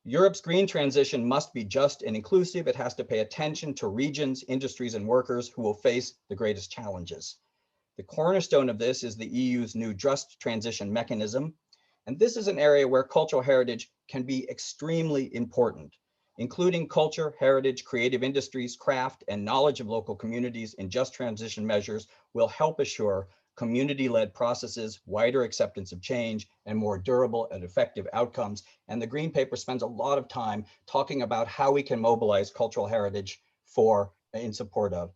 Europe's green transition must be just and inclusive. It has to pay attention to regions, industries, and workers who will face the greatest challenges. The cornerstone of this is the EU's new Just Transition mechanism. And this is an area where cultural heritage can be extremely important, including culture, heritage, creative industries, craft, and knowledge of local communities in just transition measures will help assure community-led processes, wider acceptance of change, and more durable and effective outcomes. And the Green Paper spends a lot of time talking about how we can mobilize cultural heritage in support of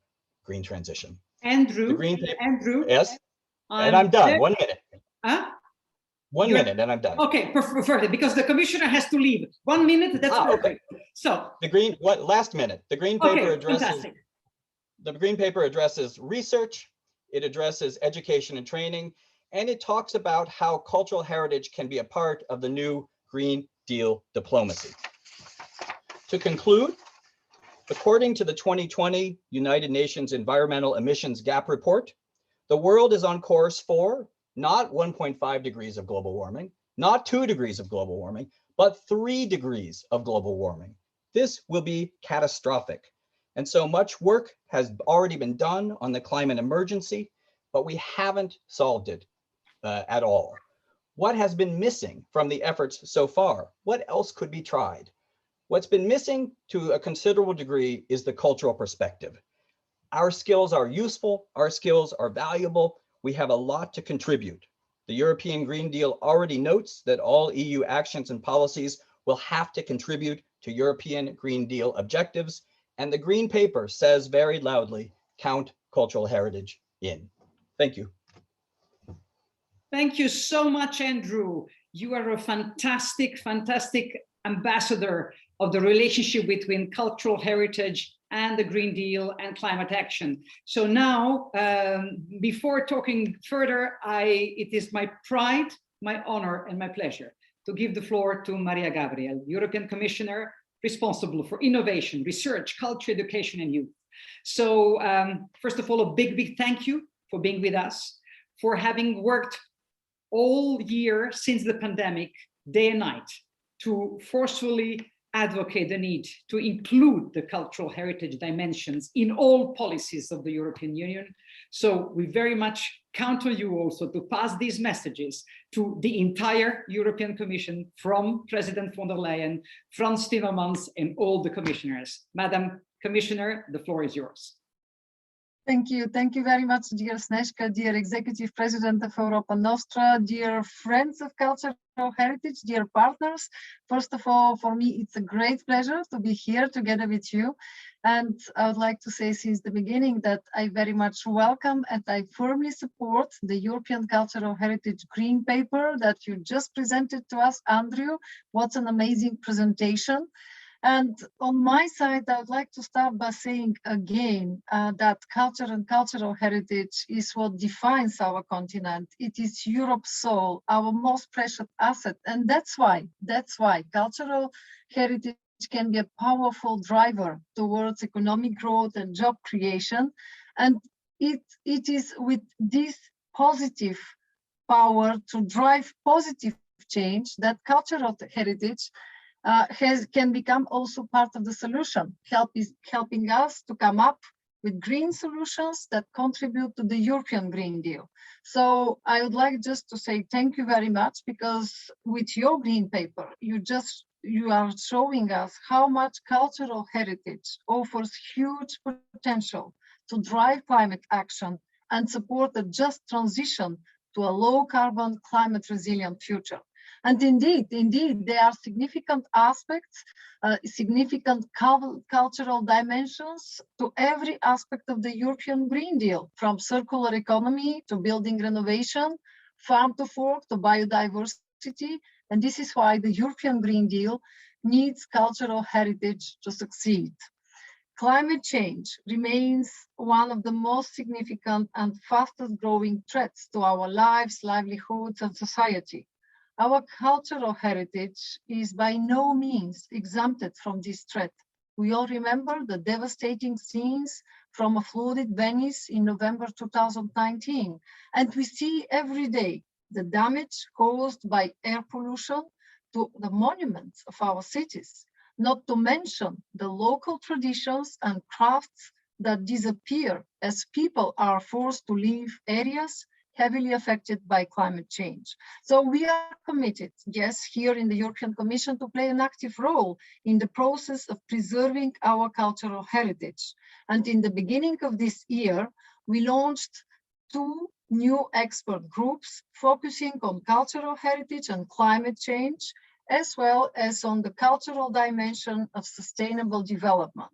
green transition. Andrew, the Green Paper, Andrew. yes, and I'm done. 1 minute. Huh? 1 minute and I'm done. Okay, perfect, because the commissioner has to leave. 1 minute, that's perfect. Okay. So the green, last minute, the green paper addresses, fantastic. the green paper addresses research, it addresses education and training, and it talks about how cultural heritage can be a part of the new Green Deal diplomacy. To conclude, according to the 2020 United Nations Environmental Emissions Gap Report, the world is on course for not 1.5 degrees of global warming, not 2 degrees of global warming, but 3 degrees of global warming. This will be catastrophic. And so much work has already been done on the climate emergency, but we haven't solved it at all. What has been missing from the efforts so far? What else could be tried? What's been missing to a considerable degree is the cultural perspective. Our skills are useful, our skills are valuable, we have a lot to contribute. The European Green Deal already notes that all EU actions and policies will have to contribute to European Green Deal objectives, and the Green Paper says very loudly, count cultural heritage in. Thank you. Thank you so much, Andrew. You are a fantastic, fantastic ambassador of the relationship between cultural heritage and the Green Deal and climate action. So now, before talking further, it is my pride, my honor, and my pleasure to give the floor to Mariya Gabriel, European Commissioner responsible for innovation, research, culture, education, and youth. So first of all, a big, big thank you for being with us, for having worked all year since the pandemic, day and night, to forcefully advocate the need to include the cultural heritage dimensions in all policies of the European Union. So we very much count on you also to pass these messages to the entire European Commission, from President von der Leyen, Frans Timmermans, and all the commissioners. Madam Commissioner, the floor is yours. Thank you. Thank you very much, dear Sneška, dear Executive President of Europa Nostra, dear friends of cultural heritage, dear partners. First of all, for me, it's a great pleasure to be here together with you. And I would like to say since the beginning that I very much welcome and I firmly support the European Cultural Heritage Green Paper that you just presented to us, Andrew. What an amazing presentation. And on my side, I would like to start by saying again that culture and cultural heritage is what defines our continent. It is Europe's soul, our most precious asset. And that's why cultural heritage can be a powerful driver towards economic growth and job creation. And it is with this positive power to drive positive change that cultural heritage can become also part of the solution, helping us to come up with green solutions that contribute to the European Green Deal. So I would like just to say thank you very much, because with your green paper, you are showing us how much cultural heritage offers huge potential to drive climate action and support a just transition to a low carbon, climate resilient future. And indeed, there are significant aspects, significant cultural dimensions to every aspect of the European Green Deal, from circular economy to building renovation, farm to fork to biodiversity. And this is why the European Green Deal needs cultural heritage to succeed. Climate change remains one of the most significant and fastest growing threats to our lives, livelihoods, and society. Our cultural heritage is by no means exempted from this threat. We all remember the devastating scenes from a flooded Venice in November 2019. And we see every day the damage caused by air pollution to the monuments of our cities, not to mention the local traditions and crafts that disappear as people are forced to leave areas heavily affected by climate change. So we are committed, yes, here in the European Commission, to play an active role in the process of preserving our cultural heritage. And in the beginning of this year, we launched 2 new expert groups focusing on cultural heritage and climate change, as well as on the cultural dimension of sustainable development.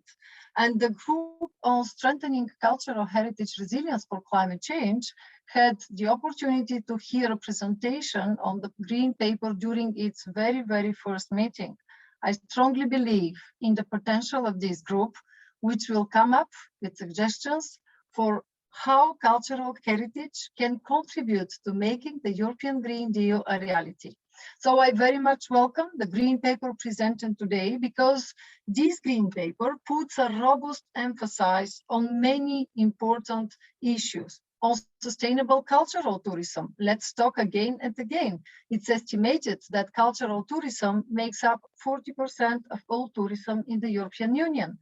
And the group on strengthening cultural heritage resilience for climate change had the opportunity to hear a presentation on the green paper during its very, very first meeting. I strongly believe in the potential of this group, which will come up with suggestions for how cultural heritage can contribute to making the European Green Deal a reality. So I very much welcome the Green Paper presented today, because this Green Paper puts a robust emphasis on many important issues. On sustainable cultural tourism, let's talk again and again. It's estimated that cultural tourism makes up 40% of all tourism in the European Union.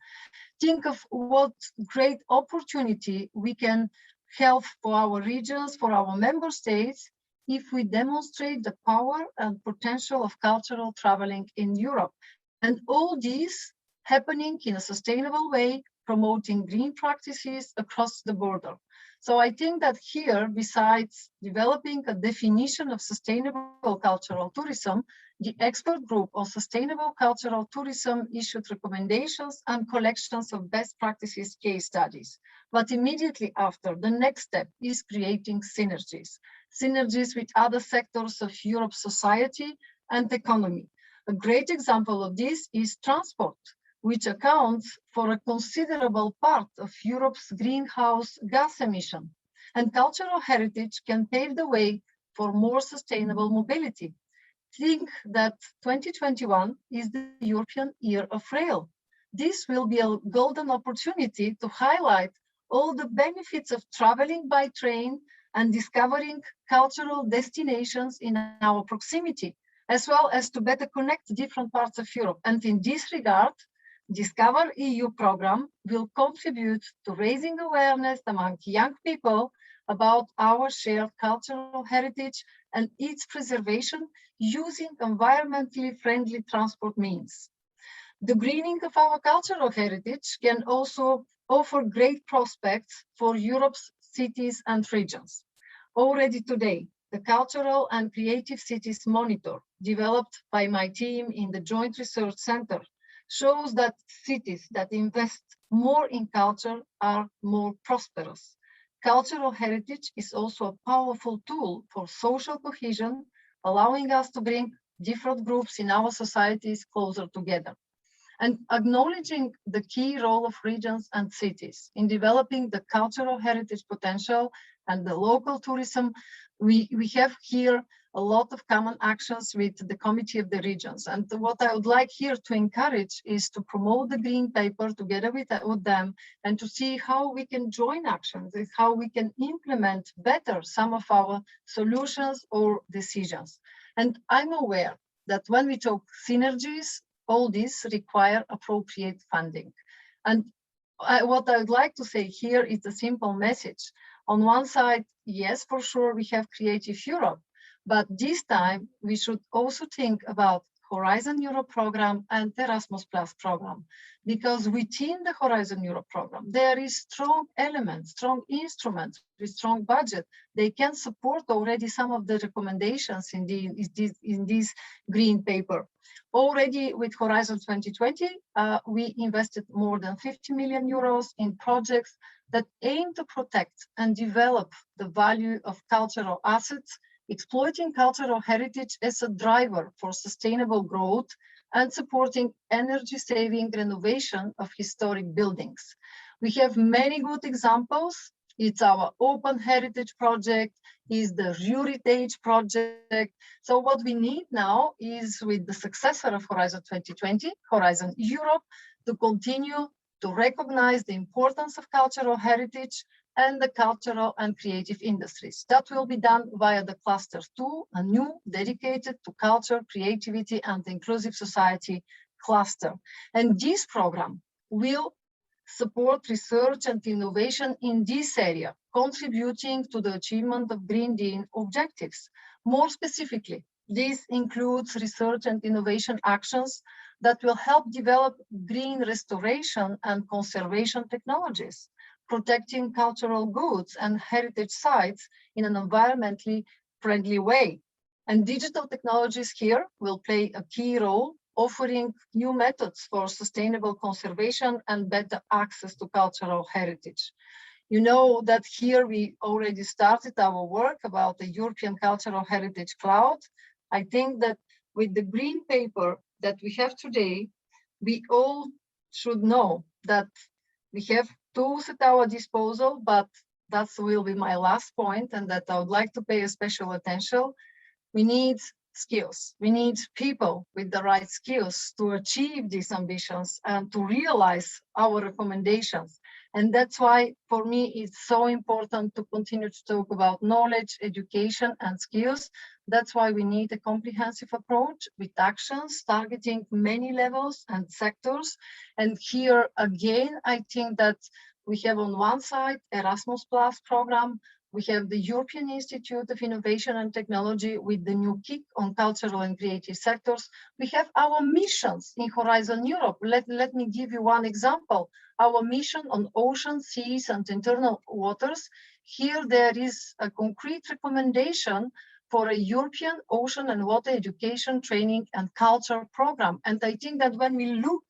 Think of what great opportunity we can have for our regions, for our member states, if we demonstrate the power and potential of cultural traveling in Europe. And all this happening in a sustainable way, promoting green practices across the border. So I think that here, besides developing a definition of sustainable cultural tourism, the expert group on sustainable cultural tourism issued recommendations and collections of best practices case studies. But immediately after, the next step is creating synergies. Synergies with other sectors of Europe's society and economy. A great example of this is transport, which accounts for a considerable part of Europe's greenhouse gas emission. And cultural heritage can pave the way for more sustainable mobility. Think that 2021 is the European Year of Rail. This will be a golden opportunity to highlight all the benefits of traveling by train and discovering cultural destinations in our proximity, as well as to better connect different parts of Europe. And in this regard, Discover EU program will contribute to raising awareness among young people about our shared cultural heritage and its preservation using environmentally friendly transport means. The greening of our cultural heritage can also offer great prospects for Europe's cities and regions. Already today, the Cultural and Creative Cities Monitor, developed by my team in the Joint Research Center, shows that cities that invest more in culture are more prosperous. Cultural heritage is also a powerful tool for social cohesion, allowing us to bring different groups in our societies closer together. And acknowledging the key role of regions and cities in developing the cultural heritage potential and the local tourism, we have here a lot of common actions with the Committee of the Regions. And what I would like here to encourage is to promote the Green Paper together with them and to see how we can join actions, how we can implement better some of our solutions or decisions. And I'm aware that when we talk synergies, all this require appropriate funding. And what I would like to say here is a simple message. On one side, yes, for sure, we have Creative Europe, but this time we should also think about Horizon Europe program and Erasmus Plus program, because within the Horizon Europe program, there is strong elements, strong instruments with strong budget. They can support already some of the recommendations in this Green Paper. Already with Horizon 2020, we invested more than 50 million euros in projects that aim to protect and develop the value of cultural assets, exploiting cultural heritage as a driver for sustainable growth and supporting energy-saving renovation of historic buildings. We have many good examples. It's our Open Heritage Project, is the Heritage Project. So what we need now is, with the successor of Horizon 2020, Horizon Europe, to continue to recognize the importance of cultural heritage and the cultural and creative industries. That will be done via the Cluster 2, a new dedicated to culture, creativity, and inclusive society cluster. And this program will support research and innovation in this area, contributing to the achievement of Green Deal objectives. More specifically, this includes research and innovation actions that will help develop green restoration and conservation technologies, protecting cultural goods and heritage sites in an environmentally friendly way. And digital technologies here will play a key role, offering new methods for sustainable conservation and better access to cultural heritage. You know that here we already started our work about the European Cultural Heritage Cloud. I think that with the Green Paper, that we have today, we all should know that we have tools at our disposal, but that will be my last point, and that I would like to pay a special attention. We need skills. We need people with the right skills to achieve these ambitions and to realize our recommendations. And that's why, for me, it's so important to continue to talk about knowledge, education, and skills. That's why we need a comprehensive approach with actions targeting many levels and sectors. And here again, I think that we have on one side Erasmus Plus program. We have the European Institute of Innovation and Technology with the new kick on cultural and creative sectors. We have our missions in Horizon Europe. Let me give you one example. Our mission on ocean, seas, and internal waters. Here there is a concrete recommendation for a European ocean and water education, training, and culture program. And I think that when we look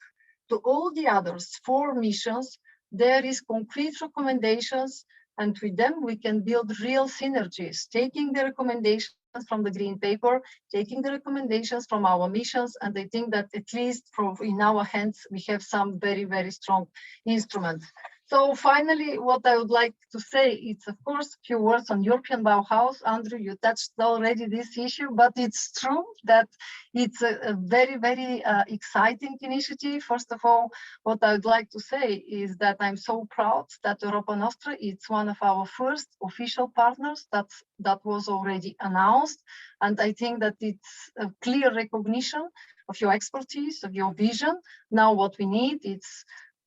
to all the others 4 missions, there is concrete recommendations, and with them we can build real synergies, taking the recommendations from the green paper, taking the recommendations from our missions, and I think that at least in our hands we have some very, very strong instruments. So finally, what I would like to say is, of course, a few words on European Bauhaus. Andrew, you touched already this issue, but it's true that it's a very, very exciting initiative. First of all, what I would like to say is that I'm so proud that Europa Nostra is one of our first official partners that was already announced. And I think that it's a clear recognition of your expertise, of your vision. Now what we need is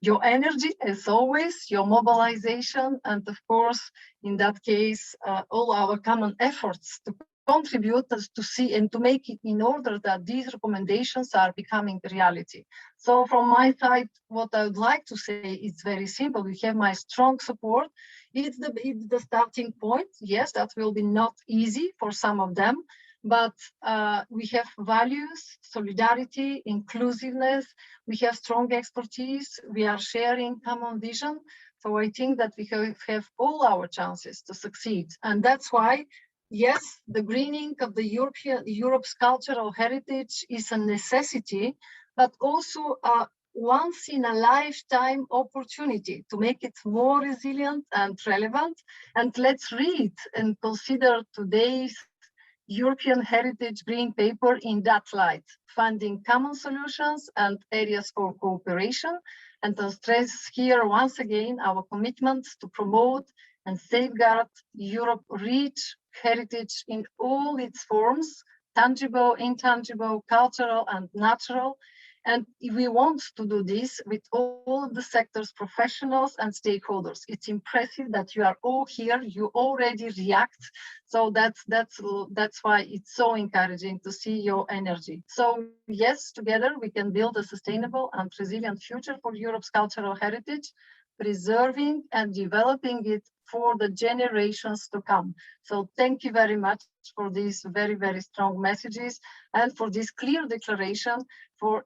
your energy, as always, your mobilization, and of course, in that case, all our common efforts to contribute to see and to make it in order that these recommendations are becoming reality. So from my side, what I would like to say is very simple. You have my strong support. It's the starting point. Yes, that will be not easy for some of them, but we have values, solidarity, inclusiveness, we have strong expertise, we are sharing common vision. So I think that we have all our chances to succeed. And that's why, yes, the greening of the Europe's cultural heritage is a necessity, but also a once in a lifetime opportunity to make it more resilient and relevant. And let's read and consider today's European Heritage Green Paper in that light, funding common solutions and areas for cooperation, and to stress here once again our commitment to promote and safeguard Europe's rich heritage in all its forms, tangible, intangible, cultural, and natural. And we want to do this with all of the sector's professionals and stakeholders. It's impressive that you are all here, you already react. So that's why it's so encouraging to see your energy. So yes, together we can build a sustainable and resilient future for Europe's cultural heritage, preserving and developing it for the generations to come. So thank you very much for these very, very strong messages and for this clear declaration for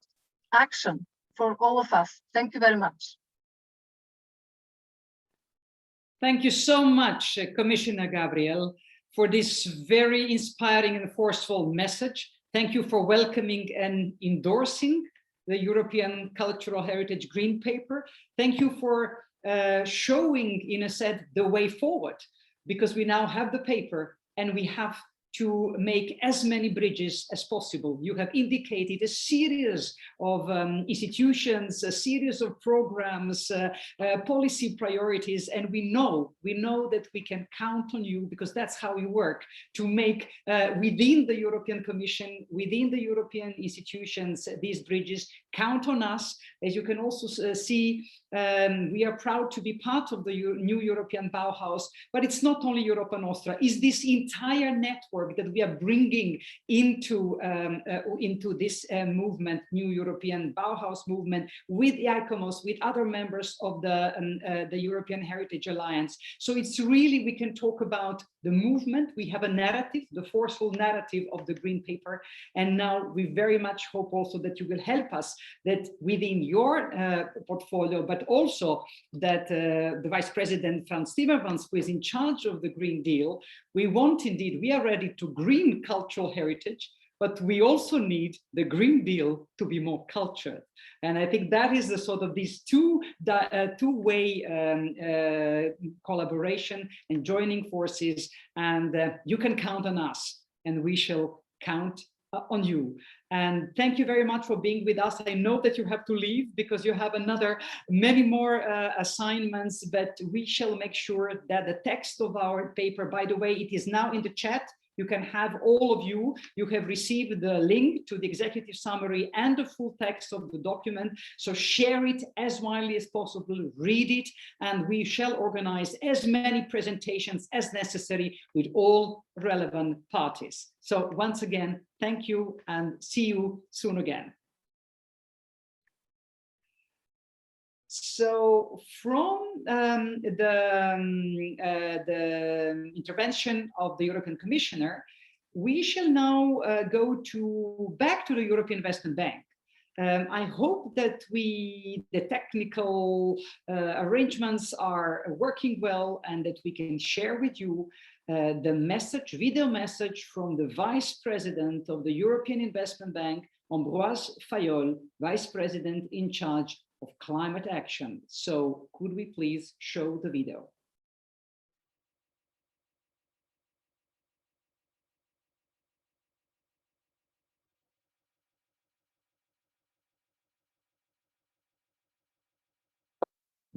action for all of us. Thank you very much. Thank you so much, Commissioner Gabriel, for this very inspiring and forceful message. Thank you for welcoming and endorsing the European Cultural Heritage Green Paper. Thank you for showing, in a sense, the way forward, because we now have the paper and we have to make as many bridges as possible. You have indicated a series of institutions, a series of programs, policy priorities, and we know that we can count on you, because that's how you work, to make within the European Commission, within the European institutions, these bridges. Count on us. As you can also see, we are proud to be part of the new European Bauhaus, but it's not only Europa Nostra, it's this entire network that we are bringing into this movement, new European Bauhaus movement, with the ICOMOS, with other members of the European Heritage Alliance. So it's really, we can talk about the movement. We have a narrative, the forceful narrative of the Green Paper, and now we very much hope also that you will help us, that within your portfolio, but also that the Vice President Frans Timmermans, who is in charge of the Green Deal, we are ready to green cultural heritage, but we also need the Green Deal to be more cultured. And I think that is the sort of these two-way collaboration and joining forces, and you can count on us, and we shall count on you. And thank you very much for being with us. I know that you have to leave because you have many more assignments, but we shall make sure that the text of our paper, by the way, it is now in the chat. You can have all of you have received the link to the executive summary and the full text of the document. So share it as widely as possible, read it, and we shall organize as many presentations as necessary with all relevant parties. So once again, thank you and see you soon again. So from the intervention of the European Commissioner, we shall now go back to the European Investment Bank. I hope that the technical arrangements are working well and that we can share with you the video message from the Vice President of the European Investment Bank, Ambroise Fayol, Vice President in charge of climate action. So could we please show the video?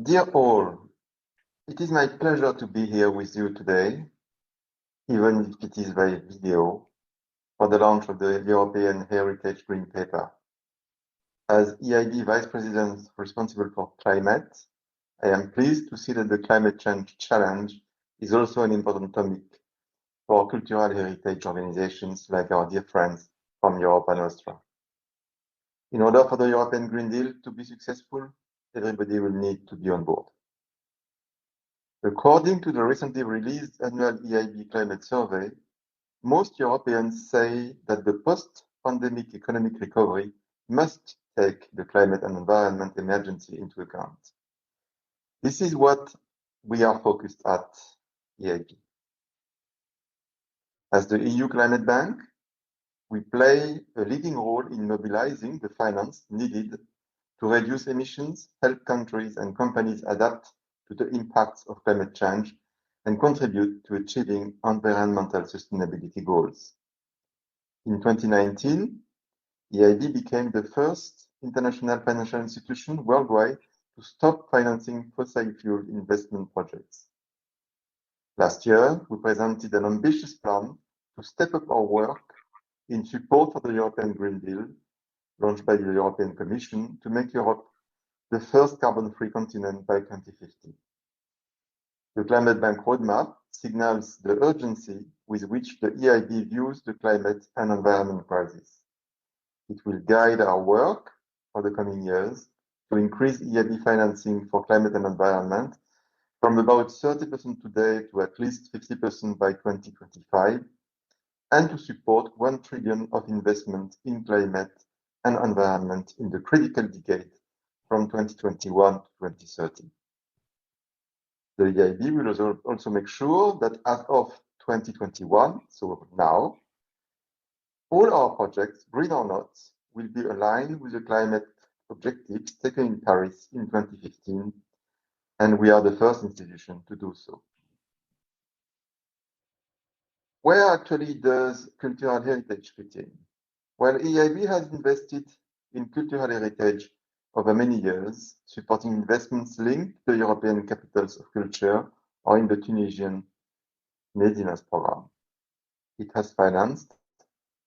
Dear all, it is my pleasure to be here with you today, even if it is by video, for the launch of the European Heritage Green Paper. As EIB Vice President responsible for climate, I am pleased to see that the climate change challenge is also an important topic for cultural heritage organizations like our dear friends from Europa Nostra. In order for the European Green Deal to be successful, everybody will need to be on board. According to the recently released annual EIB climate survey, most Europeans say that the post-pandemic economic recovery must take the climate and environment emergency into account. This is what we are focused at EIB. As the EU Climate Bank, we play a leading role in mobilizing the finance needed to reduce emissions, help countries and companies adapt to the impacts of climate change, and contribute to achieving environmental sustainability goals. In 2019, EIB became the first international financial institution worldwide to stop financing fossil fuel investment projects. Last year, we presented an ambitious plan to step up our work in support of the European Green Deal, launched by the European Commission to make Europe the first carbon-free continent by 2050. The Climate Bank roadmap signals the urgency with which the EIB views the climate and environment crisis. It will guide our work for the coming years to increase EIB financing for climate and environment from about 30% today to at least 50% by 2025, and to support 1 trillion of investment in climate and environment in the critical decade from 2021 to 2030. The EIB will also make sure that as of 2021, so now, all our projects, green or not, will be aligned with the climate objectives taken in Paris in 2015, and we are the first institution to do so. Where actually does cultural heritage fit in? Well, EIB has invested in cultural heritage over many years, supporting investments linked to the European Capitals of Culture or in the Tunisian Medinas program. It has financed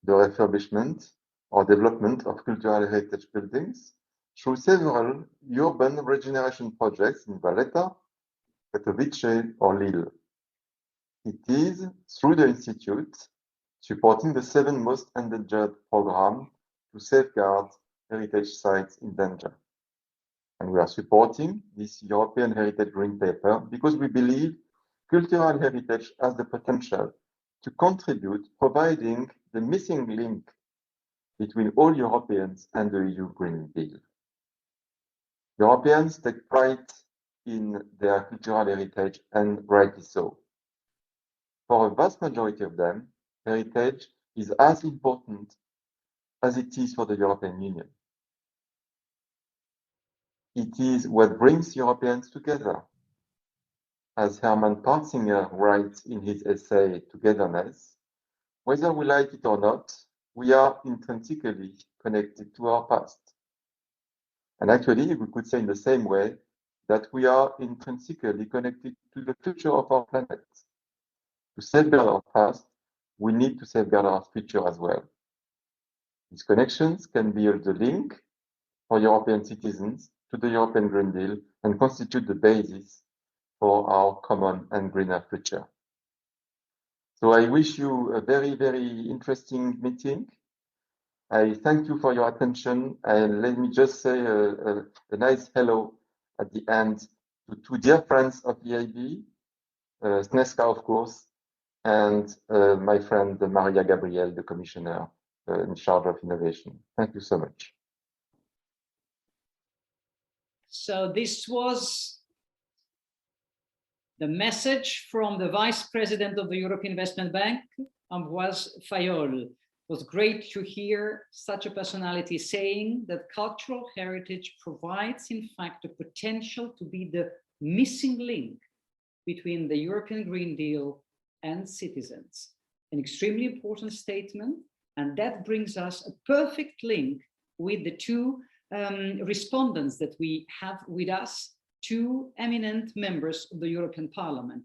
the refurbishment or development of cultural heritage buildings through several urban regeneration projects in Valletta, Katowice, or Lille. It is, through the Institute, supporting the 7 most endangered program to safeguard heritage sites in danger. And we are supporting this European Heritage Green Paper because we believe cultural heritage has the potential to contribute, providing the missing link between all Europeans and the EU Green Deal. Europeans take pride in their cultural heritage, and rightly so. For a vast majority of them, heritage is as important as it is for the European Union. It is what brings Europeans together. As Hermann Parzinger writes in his essay, Togetherness, whether we like it or not, we are intrinsically connected to our past. And actually, we could say in the same way that we are intrinsically connected to the future of our planet. To safeguard our past, we need to safeguard our future as well. These connections can build the link for European citizens to the European Green Deal and constitute the basis for our common and greener future. So I wish you a very, very interesting meeting. I thank you for your attention, and let me just say a nice hello at the end to two dear friends of EIB, Sneška, of course, and my friend Mariya Gabriel, the Commissioner in charge of innovation. Thank you so much. So this was the message from the Vice President of the European Investment Bank, Ambroise Fayolle. It was great to hear such a personality saying that cultural heritage provides, in fact, the potential to be the missing link between the European Green Deal and citizens. An extremely important statement, and that brings us a perfect link with the two respondents that we have with us, two eminent members of the European Parliament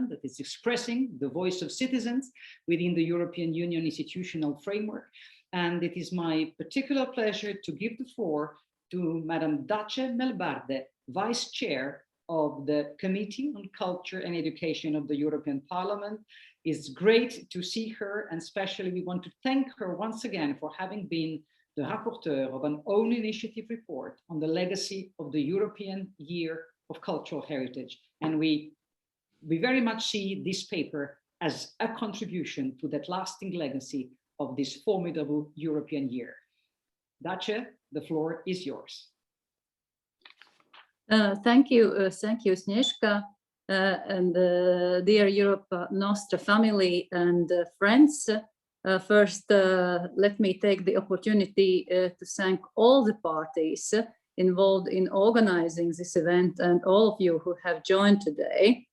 that is expressing the voice of citizens within the European Union institutional framework. And it is my particular pleasure to give the floor to Madam Dace Melbarde, Vice Chair of the Committee on Culture and Education of the European Parliament. It's great to see her, and especially we want to thank her once again for having been the rapporteur of an own initiative report on the legacy of the European Year of Cultural Heritage. And we very much see this paper as a contribution to that lasting legacy of this formidable European year. Dace, the floor is yours. Thank you, Sneška, and dear Europa Nostra family and friends. First, let me take the opportunity to thank all the parties involved in organizing this event and all of you who have joined today.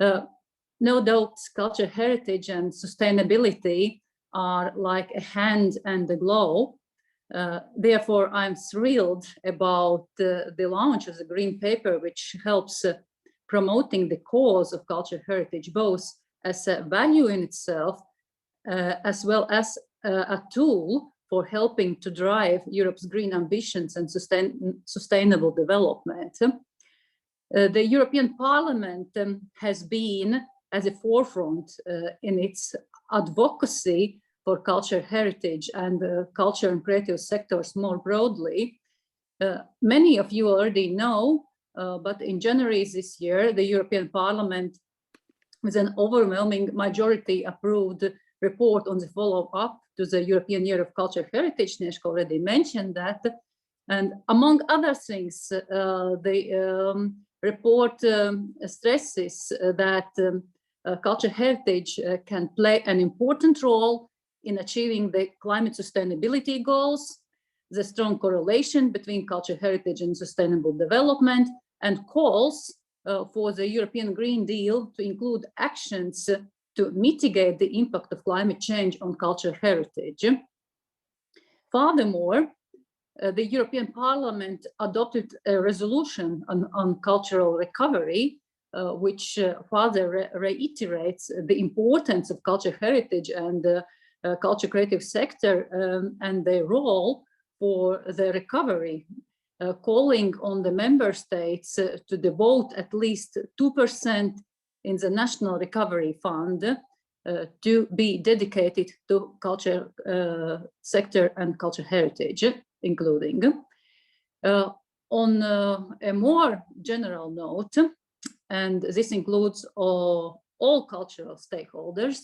No doubt, culture heritage and sustainability are like a hand and a glove. Therefore, I'm thrilled about the launch of the Green Paper, which helps promoting the cause of cultural heritage, both as a value in itself, as well as a tool for helping to drive Europe's green ambitions and sustainable development. The European Parliament has been at the forefront in its advocacy for cultural heritage and culture and creative sectors more broadly. Many of you already know, but in January this year, the European Parliament, with an overwhelming majority, approved report on the follow-up to the European Year of Cultural Heritage. Sneška already mentioned that. And among other things, the report stresses that cultural heritage can play an important role in achieving the climate sustainability goals, the strong correlation between cultural heritage and sustainable development, and calls for the European Green Deal to include actions to mitigate the impact of climate change on cultural heritage. Furthermore, the European Parliament adopted a resolution on cultural recovery, which further reiterates the importance of cultural heritage and culture creative sector and their role for the recovery, calling on the member states to devote at least 2% in the National Recovery Fund to be dedicated to culture sector and culture heritage, including. On a more general note, and this includes all cultural stakeholders,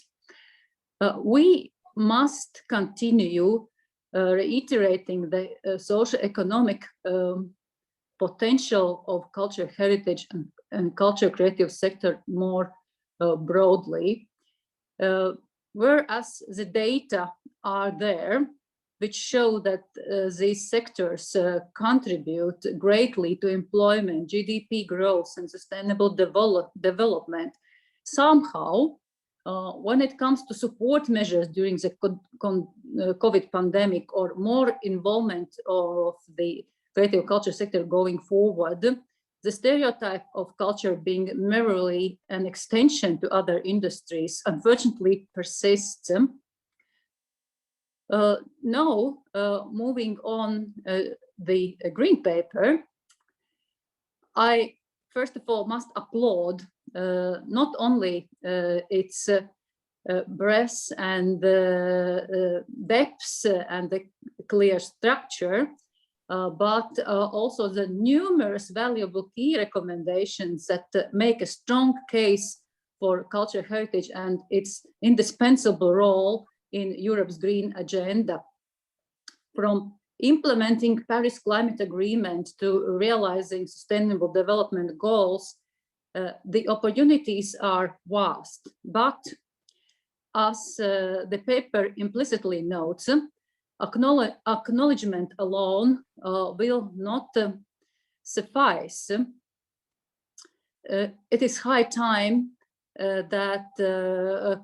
we must continue reiterating the socio-economic potential of cultural heritage and culture creative sector more broadly. Whereas the data are there, which show that these sectors contribute greatly to employment, GDP growth, and sustainable development. Somehow, when it comes to support measures during the COVID pandemic or more involvement of the creative culture sector going forward, the stereotype of culture being merely an extension to other industries unfortunately persists. Now, moving on the green paper, I first of all must applaud not only its breadth and depth and the clear structure, but also the numerous valuable key recommendations that make a strong case for cultural heritage and its indispensable role in Europe's green agenda. From implementing Paris Climate Agreement to realizing sustainable development goals, the opportunities are vast, but as the paper implicitly notes, acknowledgement alone will not suffice. It is high time that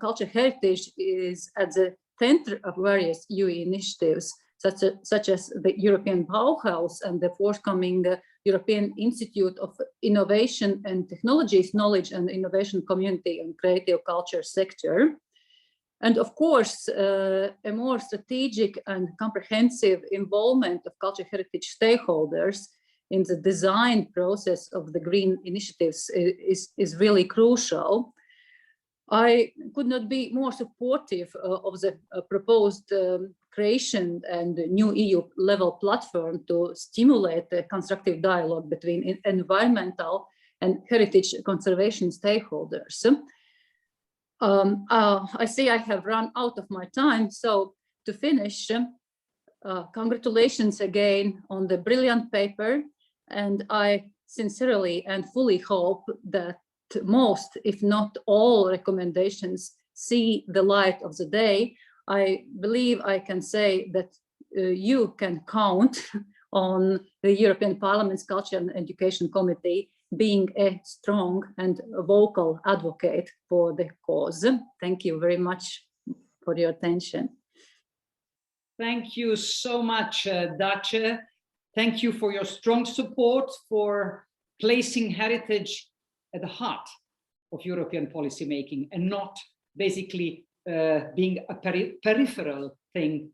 cultural heritage is at the center of various EU initiatives, such as the European Bauhaus and the forthcoming European Institute of Innovation and Technologies Knowledge and Innovation Community and Creative Culture sector. And of course, a more strategic and comprehensive involvement of cultural heritage stakeholders in the design process of the green initiatives is really crucial. I could not be more supportive of the proposed creation and new EU level platform to stimulate a constructive dialogue between environmental and heritage conservation stakeholders. I see I have run out of my time, so to finish, congratulations again on the brilliant paper, and I sincerely and fully hope that most, if not all, recommendations see the light of the day. I believe I can say that you can count on the European Parliament's Culture and Education Committee being a strong and vocal advocate for the cause. Thank you very much for your attention. Thank you so much, Duchess. Thank you for your strong support for placing heritage at the heart of European policymaking and not basically being a peripheral thing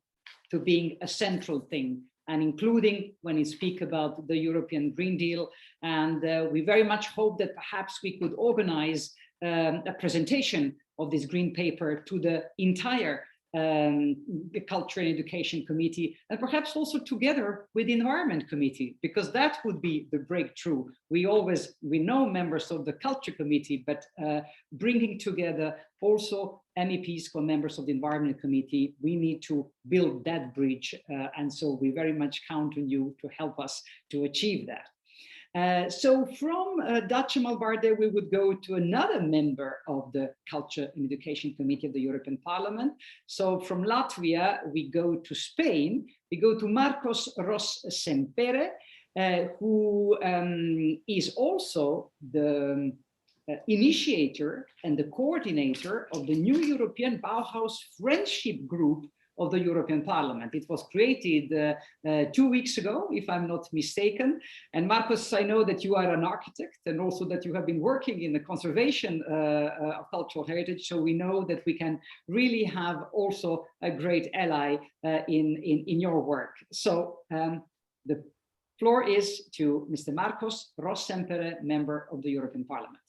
to being a central thing, and including when you speak about the European Green Deal. And we very much hope that perhaps we could organize a presentation of this green paper to the entire the Culture and Education Committee, and perhaps also together with the Environment Committee, because that would be the breakthrough. We know members of the Culture Committee, but bringing together also MEPs for members of the Environment Committee, we need to build that bridge. And so we very much count on you to help us to achieve that. So from Dacia Malbarde, we would go to another member of the Culture and Education Committee of the European Parliament. So from Latvia, we go to Spain. We go to Marcos Ros Sempere, who is also the initiator and the coordinator of the new European Bauhaus Friendship Group of the European Parliament. It was created 2 weeks ago, if I'm not mistaken. And Marcos, I know that you are an architect and also that you have been working in the conservation of cultural heritage. So we know that we can really have also a great ally in your work. So the floor is to Mr. Marcos Ros Sempere, member of the European Parliament.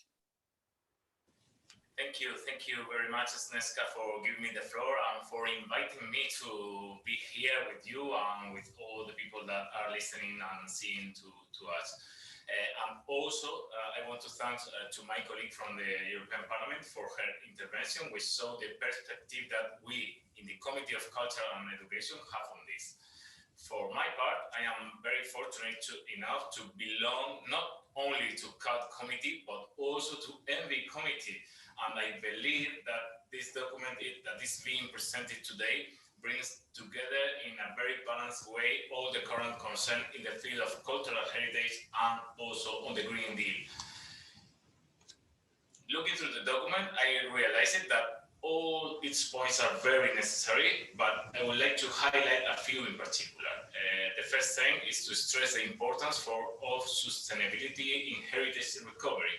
Thank you very much, Sneška, for giving me the floor and for inviting me to be here with you and with all the people that are listening and seeing to us. And also, I want to thank to my colleague from the European Parliament for her intervention, which showed the perspective that we in the Committee of Culture and Education have on this. For my part, I am very fortunate enough to belong not only to CULT Committee, but also to ENVI Committee. And I believe that this document that is being presented today brings together in a very advanced way all the current concern in the field of cultural heritage and also on the Green Deal. Looking through the document, I realized that all its points are very necessary, but I would like to highlight a few in particular. The first thing is to stress the importance of sustainability in heritage recovery.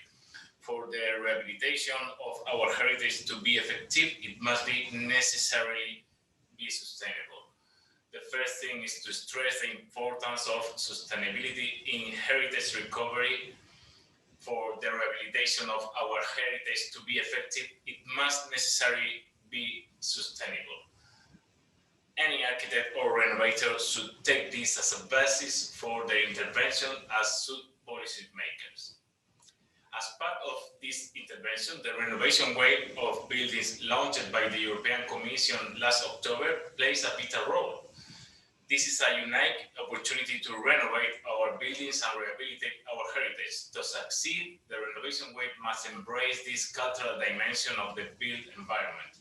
For the rehabilitation of our heritage to be effective, it must be necessarily be sustainable. The first thing is to stress the importance of sustainability in heritage recovery. For the rehabilitation of our heritage to be effective, it must necessarily be sustainable. Any architect or renovator should take this as a basis for their intervention as should policy makers. As part of this intervention, the renovation wave of buildings launched by the European Commission last October plays a vital role. This is a unique opportunity to renovate our buildings and rehabilitate our heritage. To succeed, the renovation wave must embrace this cultural dimension of the built environment.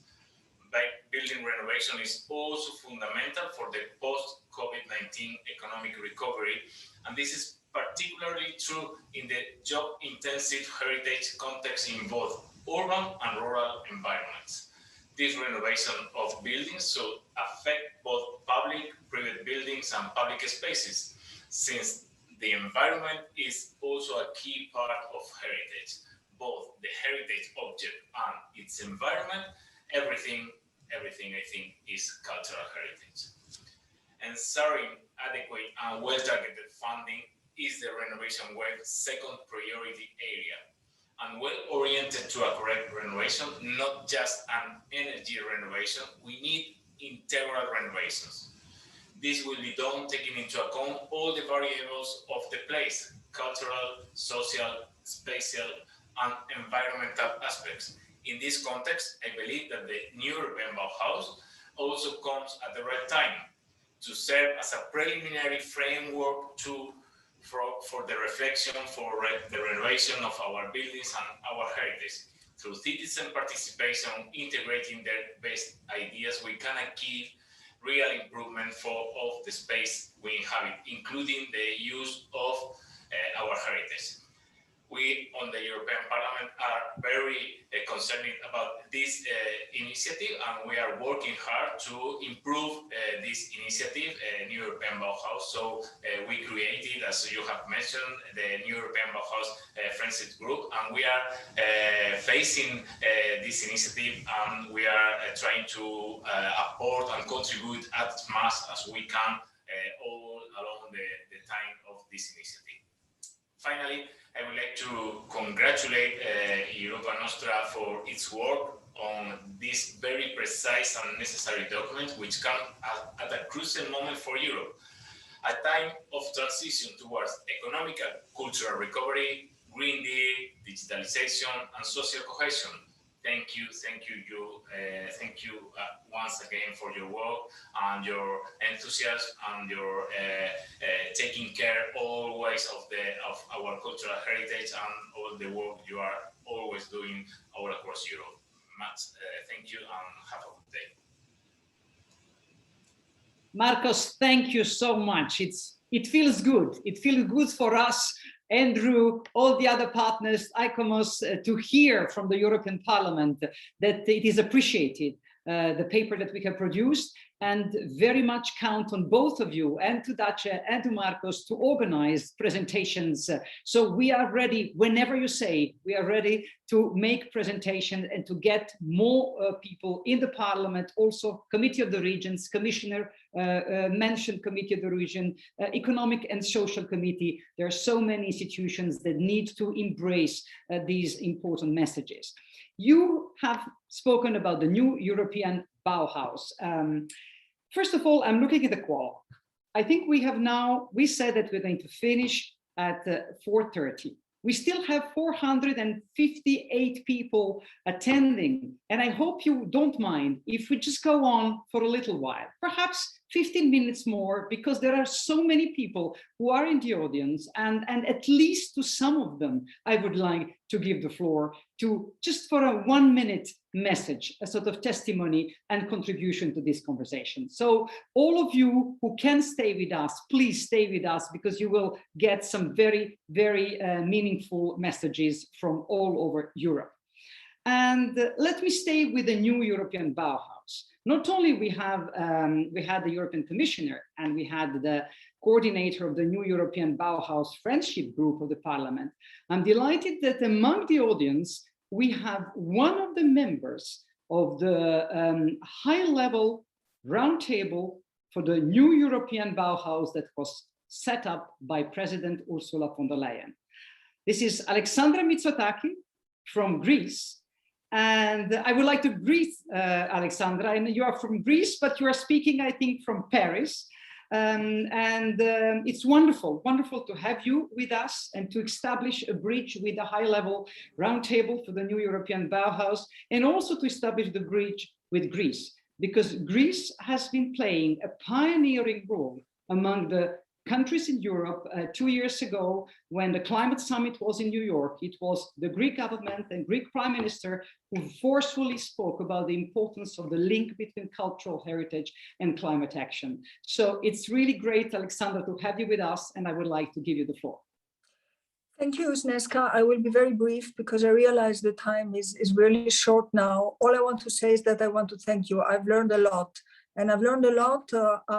Building renovation is also fundamental for the post-COVID-19 economic recovery, and this is particularly true in the job-intensive heritage context in both urban and rural environments. This renovation of buildings should affect both public, private buildings and public spaces, since the environment is also a key part of heritage. Both the heritage object and its environment, everything I think is cultural heritage. Ensuring adequate and well-targeted funding is the renovation wave's second priority area, and well-oriented to a correct renovation, not just an energy renovation. We need integral renovations. This will be done taking into account all the variables of the place: cultural, social, spatial, and environmental aspects. In this context, I believe that the new European Bauhaus also comes at the right time to serve as a preliminary framework for the reflection for the renovation of our buildings and our heritage. Through citizen participation, integrating their best ideas, we can achieve real improvement of the space we inhabit, including the use of our heritage. We on the European Parliament are very concerned about this initiative, and we are working hard to improve this initiative, New European Bauhaus. So we created, as you have mentioned, the New European Bauhaus Friendship Group, and we are facing this initiative, and we are trying to support and contribute as much as we can all along the time of this initiative. Finally, I would like to congratulate Europa Nostra for its work on this very precise and necessary document, which comes at a crucial moment for Europe, a time of transition towards economic and cultural recovery, Green Deal, digitalization, and social cohesion. Thank you once again for your work and your enthusiasm and your taking care always of our cultural heritage and all the work you are always doing all across Europe. Thank you and have a good day. Marcos, thank you so much. It feels good. It feels good for us, Andrew, all the other partners, ICOMOS, to hear from the European Parliament that it is appreciated, the paper that we have produced, and very much count on both of you, and to Duchess and to Marcos, to organize presentations. So we are ready, whenever you say, we are ready to make presentations and to get more people in the Parliament, also Committee of the Regions, Commissioner mentioned Committee of the Region, Economic and Social Committee. There are so many institutions that need to embrace these important messages. You have spoken about the new European Bauhaus. First of all, I'm looking at the clock. I think we said that we're going to finish at 4:30. We still have 458 people attending, and I hope you don't mind if we just go on for a little while, perhaps 15 minutes more, because there are so many people who are in the audience, and at least to some of them, I would like to give the floor to just for a 1 minute message, a sort of testimony and contribution to this conversation. So all of you who can stay with us, please stay with us, because you will get some very, very meaningful messages from all over Europe. And let me stay with the new European Bauhaus. Not only we had the European Commissioner and we had the coordinator of the new European Bauhaus Friendship Group of the Parliament, I'm delighted that among the audience, we have one of the members of the high-level roundtable for the new European Bauhaus that was set up by President Ursula von der Leyen. This is Alexandre Mitsotaki from Greece. And I would like to greet Alexandra. I know you are from Greece, but you are speaking, I think, from Paris. It's wonderful, wonderful to have you with us and to establish a bridge with a high-level roundtable for the new European Bauhaus, and also to establish the bridge with Greece, because Greece has been playing a pioneering role among the countries in Europe 2 years ago when the climate summit was in New York. It was the Greek government and Greek prime minister who forcefully spoke about the importance of the link between cultural heritage and climate action. So it's really great, Alexandra, to have you with us, and I would like to give you the floor. Thank you, Sneška. I will be very brief because I realize the time is really short now. All I want to say is that I want to thank you. I've learned a lot. And I've learned a lot,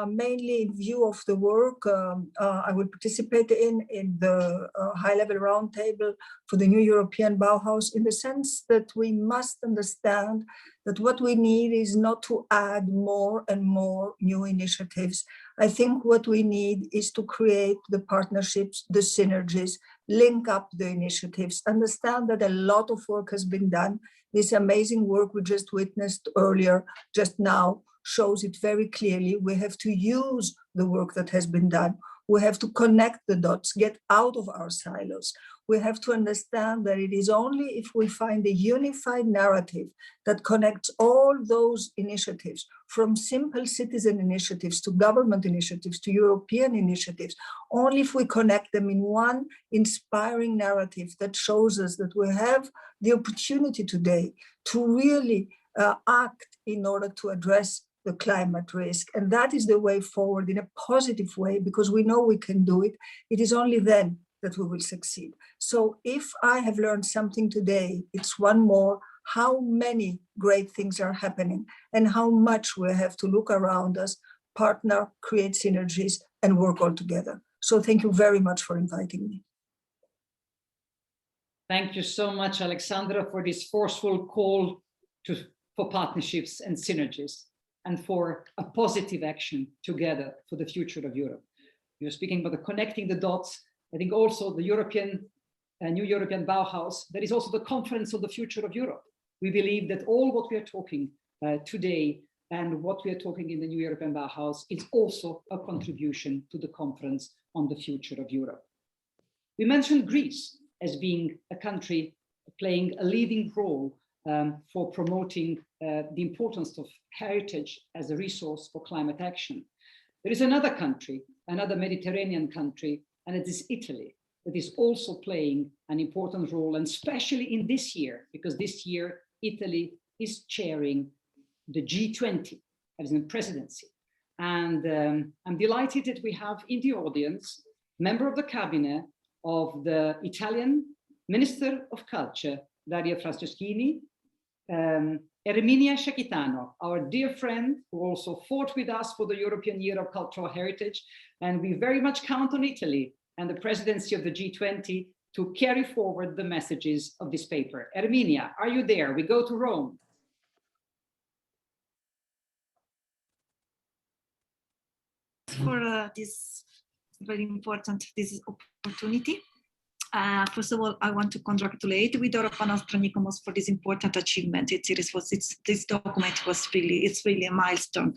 mainly in view of the work I will participate in the high-level roundtable for the new European Bauhaus, in the sense that we must understand that what we need is not to add more and more new initiatives. I think what we need is to create the partnerships, the synergies, link up the initiatives, understand that a lot of work has been done. This amazing work we just witnessed earlier, just now, shows it very clearly. We have to use the work that has been done. We have to connect the dots, get out of our silos. We have to understand that it is only if we find a unified narrative that connects all those initiatives, from simple citizen initiatives to government initiatives to European initiatives, only if we connect them in one inspiring narrative that shows us that we have the opportunity today to really act in order to address the climate risk. And that is the way forward in a positive way, because we know we can do it. It is only then that we will succeed. So if I have learned something today, it's one more, how many great things are happening and how much we have to look around us, partner, create synergies, and work all together. So thank you very much for inviting me. Thank you so much, Alexandra, for this forceful call for partnerships and synergies, and for a positive action together for the future of Europe. You're speaking about connecting the dots. I think also the new European Bauhaus, there is also the conference of the future of Europe. We believe that all what we are talking today and what we are talking in the new European Bauhaus is also a contribution to the conference on the future of Europe. We mentioned Greece as being a country playing a leading role for promoting the importance of heritage as a resource for climate action. There is another country, another Mediterranean country, and it is Italy, that is also playing an important role, and especially in this year, because this year Italy is chairing the G20 as a presidency. And I'm delighted that we have in the audience member of the cabinet of the Italian Minister of Culture, Daria Franceschini, Erminia Shakitano, our dear friend who also fought with us for the European Year of Cultural Heritage. And we very much count on Italy and the presidency of the G20 to carry forward the messages of this paper. Erminia, are you there? We go to Rome. For this very important opportunity. First of all, I want to congratulate with Europa Nostra and ICOMOS for this important achievement. This document was really a milestone,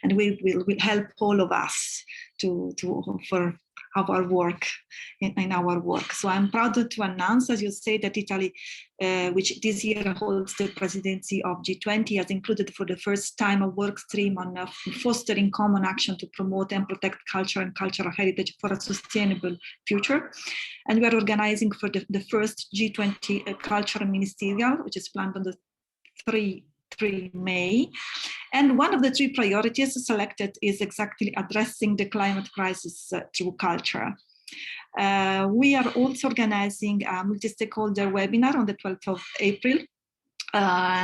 and will help all of us for our work in our work. So I'm proud to announce, as you say, that Italy, which this year holds the presidency of G20, has included for the first time a work stream on fostering common action to promote and protect culture and cultural heritage for a sustainable future. And we are organizing for the first G20 cultural ministerial, which is planned on the 3 May. And one of the 3 priorities selected is exactly addressing the climate crisis through culture. We are also organizing a multi-stakeholder webinar on the 12th of April,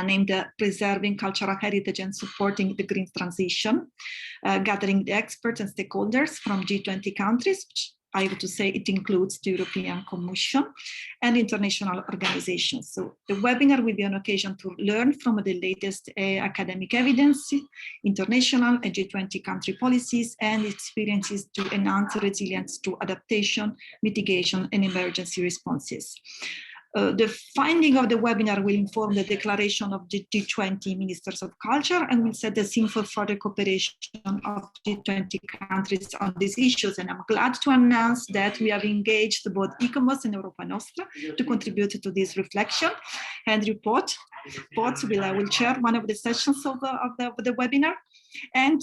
named Preserving Cultural Heritage and Supporting the Green Transition, gathering the experts and stakeholders from G20 countries, which I have to say it includes the European Commission and international organizations. So the webinar will be an occasion to learn from the latest academic evidence, international and G20 country policies and experiences to enhance resilience through adaptation, mitigation, and emergency responses. The finding of the webinar will inform the declaration of the G20 Ministers of Culture and will set the scene for further cooperation of G20 countries on these issues. And I'm glad to announce that we have engaged both ICOMOS and Europa Nostra to contribute to this reflection. Andrew Potts will chair one of the sessions of the webinar. And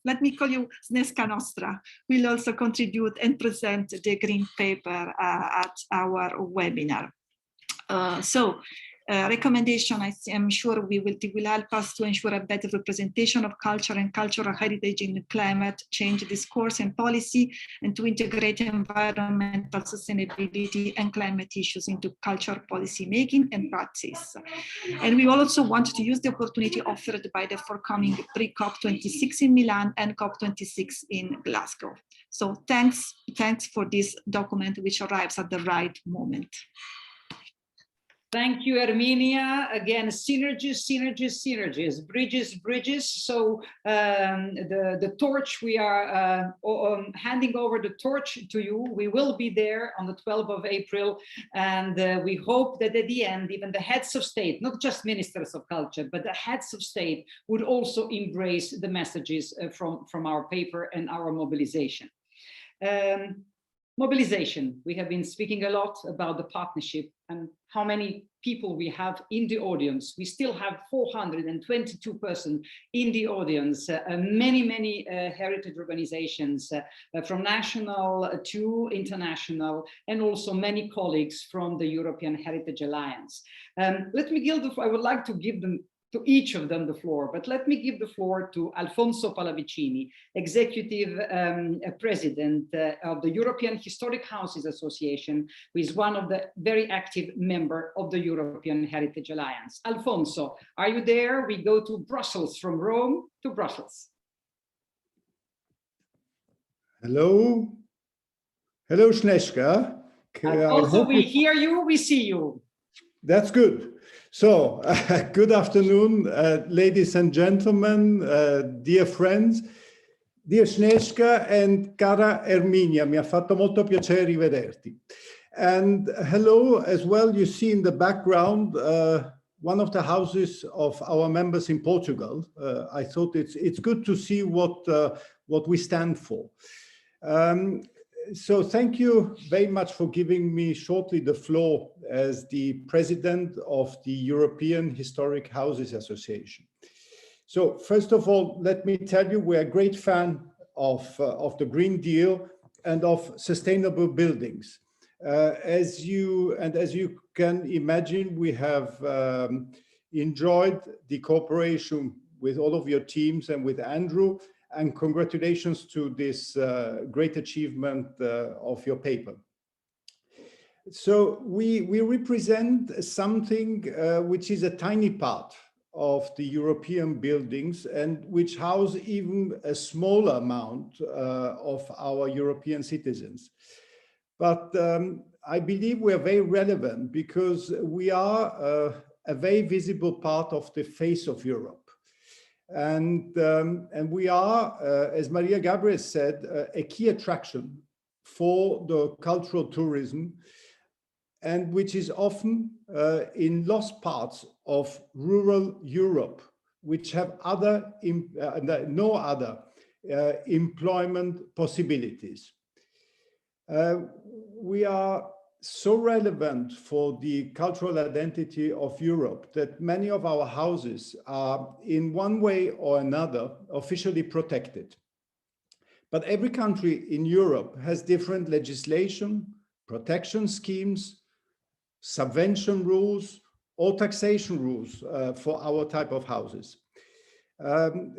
let me call you Sneška Nostra, will also contribute and present the green paper at our webinar. Recommendation, I am sure will help us to ensure a better representation of culture and cultural heritage in climate change discourse and policy, and to integrate environmental sustainability and climate issues into culture policy making and practice. And we also want to use the opportunity offered by the forthcoming pre-COP26 in Milan and COP26 in Glasgow. So thanks for this document, which arrives at the right moment. Thank you, Herminia. Again, synergies, bridges. So the torch, we are handing over the torch to you. We will be there on the 12th of April. And we hope that at the end, even the heads of state, not just ministers of culture, but the heads of state would also embrace the messages from our paper and our mobilization. Mobilization, we have been speaking a lot about the partnership and how many people we have in the audience. We still have 422 persons in the audience, many heritage organizations from national to international, and also many colleagues from the European Heritage Alliance. I would like to give them to each of them the floor, but let me give the floor to Alfonso Palavicini, Executive President of the European Historic Houses Association, who is one of the very active member of the European Heritage Alliance. Alfonso, are you there? We go to Brussels, from Rome to Brussels. Hello. Hello, Sneška. Also, we hear you, we see you. That's good. So, good afternoon, ladies and gentlemen, dear friends, dear Sneška and cara Herminia. Mi ha fatto molto piacere rivederti. And hello as well, you see in the background, one of the houses of our members in Portugal. I thought it's good to see what we stand for. So thank you very much for giving me shortly the floor as the president of the European Historic Houses Association. So first of all, let me tell you, we're a great fan of the Green Deal and of sustainable buildings. As you can imagine, we have enjoyed the cooperation with all of your teams and with Andrew, and congratulations to this great achievement of your paper. So we represent something which is a tiny part of the European buildings and which house even a smaller amount of our European citizens. But I believe we are very relevant because we are a very visible part of the face of Europe. And we are, as Mariya Gabriel said, a key attraction for the cultural tourism, and which is often in lost parts of rural Europe, which have no other employment possibilities. We are so relevant for the cultural identity of Europe that many of our houses are in one way or another officially protected. But every country in Europe has different legislation, protection schemes, subvention rules, or taxation rules for our type of houses.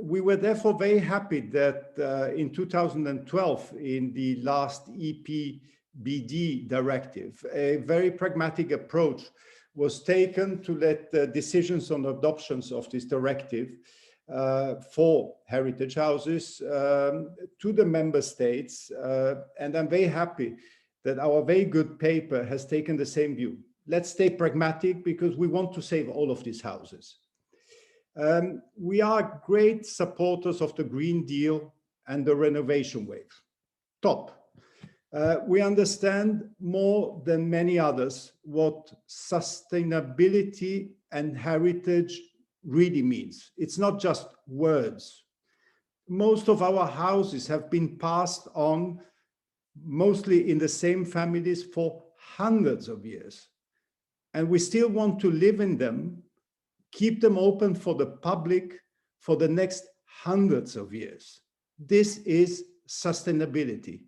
We were therefore very happy that in 2012, in the last EPBD directive, a very pragmatic approach was taken to let the decisions on adoptions of this directive for heritage houses to the member states. And I'm very happy that our very good paper has taken the same view. Let's stay pragmatic because we want to save all of these houses. We are great supporters of the Green Deal and the renovation wave. Top. We understand more than many others what sustainability and heritage really means. It's not just words. Most of our houses have been passed on, mostly in the same families, for hundreds of years. And we still want to live in them, keep them open for the public for the next hundreds of years. This is sustainability.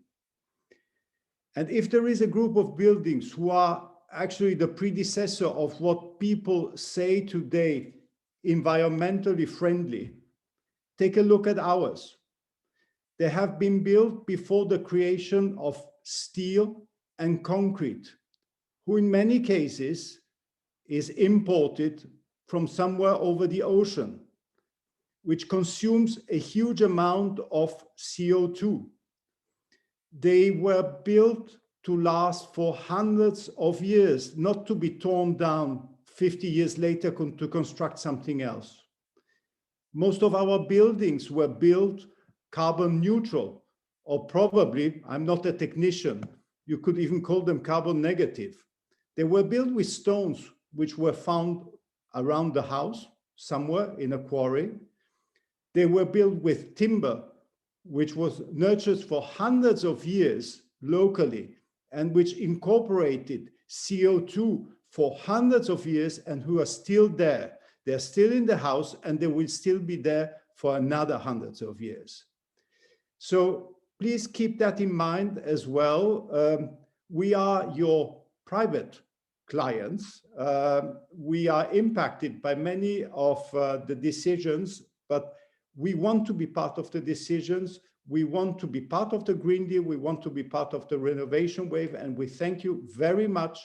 And if there is a group of buildings who are actually the predecessor of what people say today, environmentally friendly, take a look at ours. They have been built before the creation of steel and concrete, who in many cases is imported from somewhere over the ocean, which consumes a huge amount of CO2. They were built to last for hundreds of years, not to be torn down 50 years later to construct something else. Most of our buildings were built carbon neutral, or probably, I'm not a technician, you could even call them carbon negative. They were built with stones which were found around the house, somewhere in a quarry. They were built with timber, which was nurtured for hundreds of years locally, and which incorporated CO2 for hundreds of years, and who are still there. They're still in the house, and they will still be there for another hundreds of years. So please keep that in mind as well. We are your private clients. We are impacted by many of the decisions, but we want to be part of the decisions. We want to be part of the Green Deal. We want to be part of the renovation wave. And we thank you very much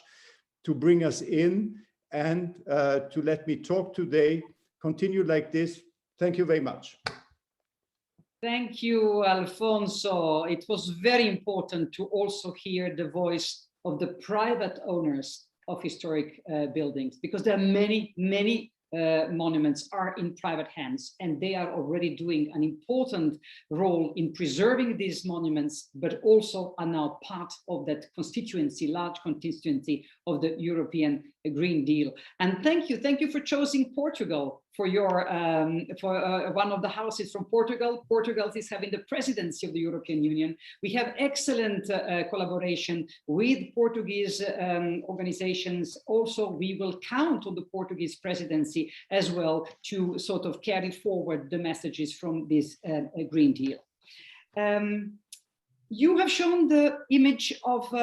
to bring us in and to let me talk today. Continue like this. Thank you very much. Thank you, Alfonso. It was very important to also hear the voice of the private owners of historic buildings, because there are many monuments are in private hands, and they are already doing an important role in preserving these monuments, but also are now part of that constituency, large constituency of the European Green Deal. And thank you for choosing Portugal for your one of the houses from Portugal. Portugal is having the presidency of the European Union. We have excellent collaboration with Portuguese organizations. Also, we will count on the Portuguese presidency as well to sort of carry forward the messages from this Green Deal. You have shown the image of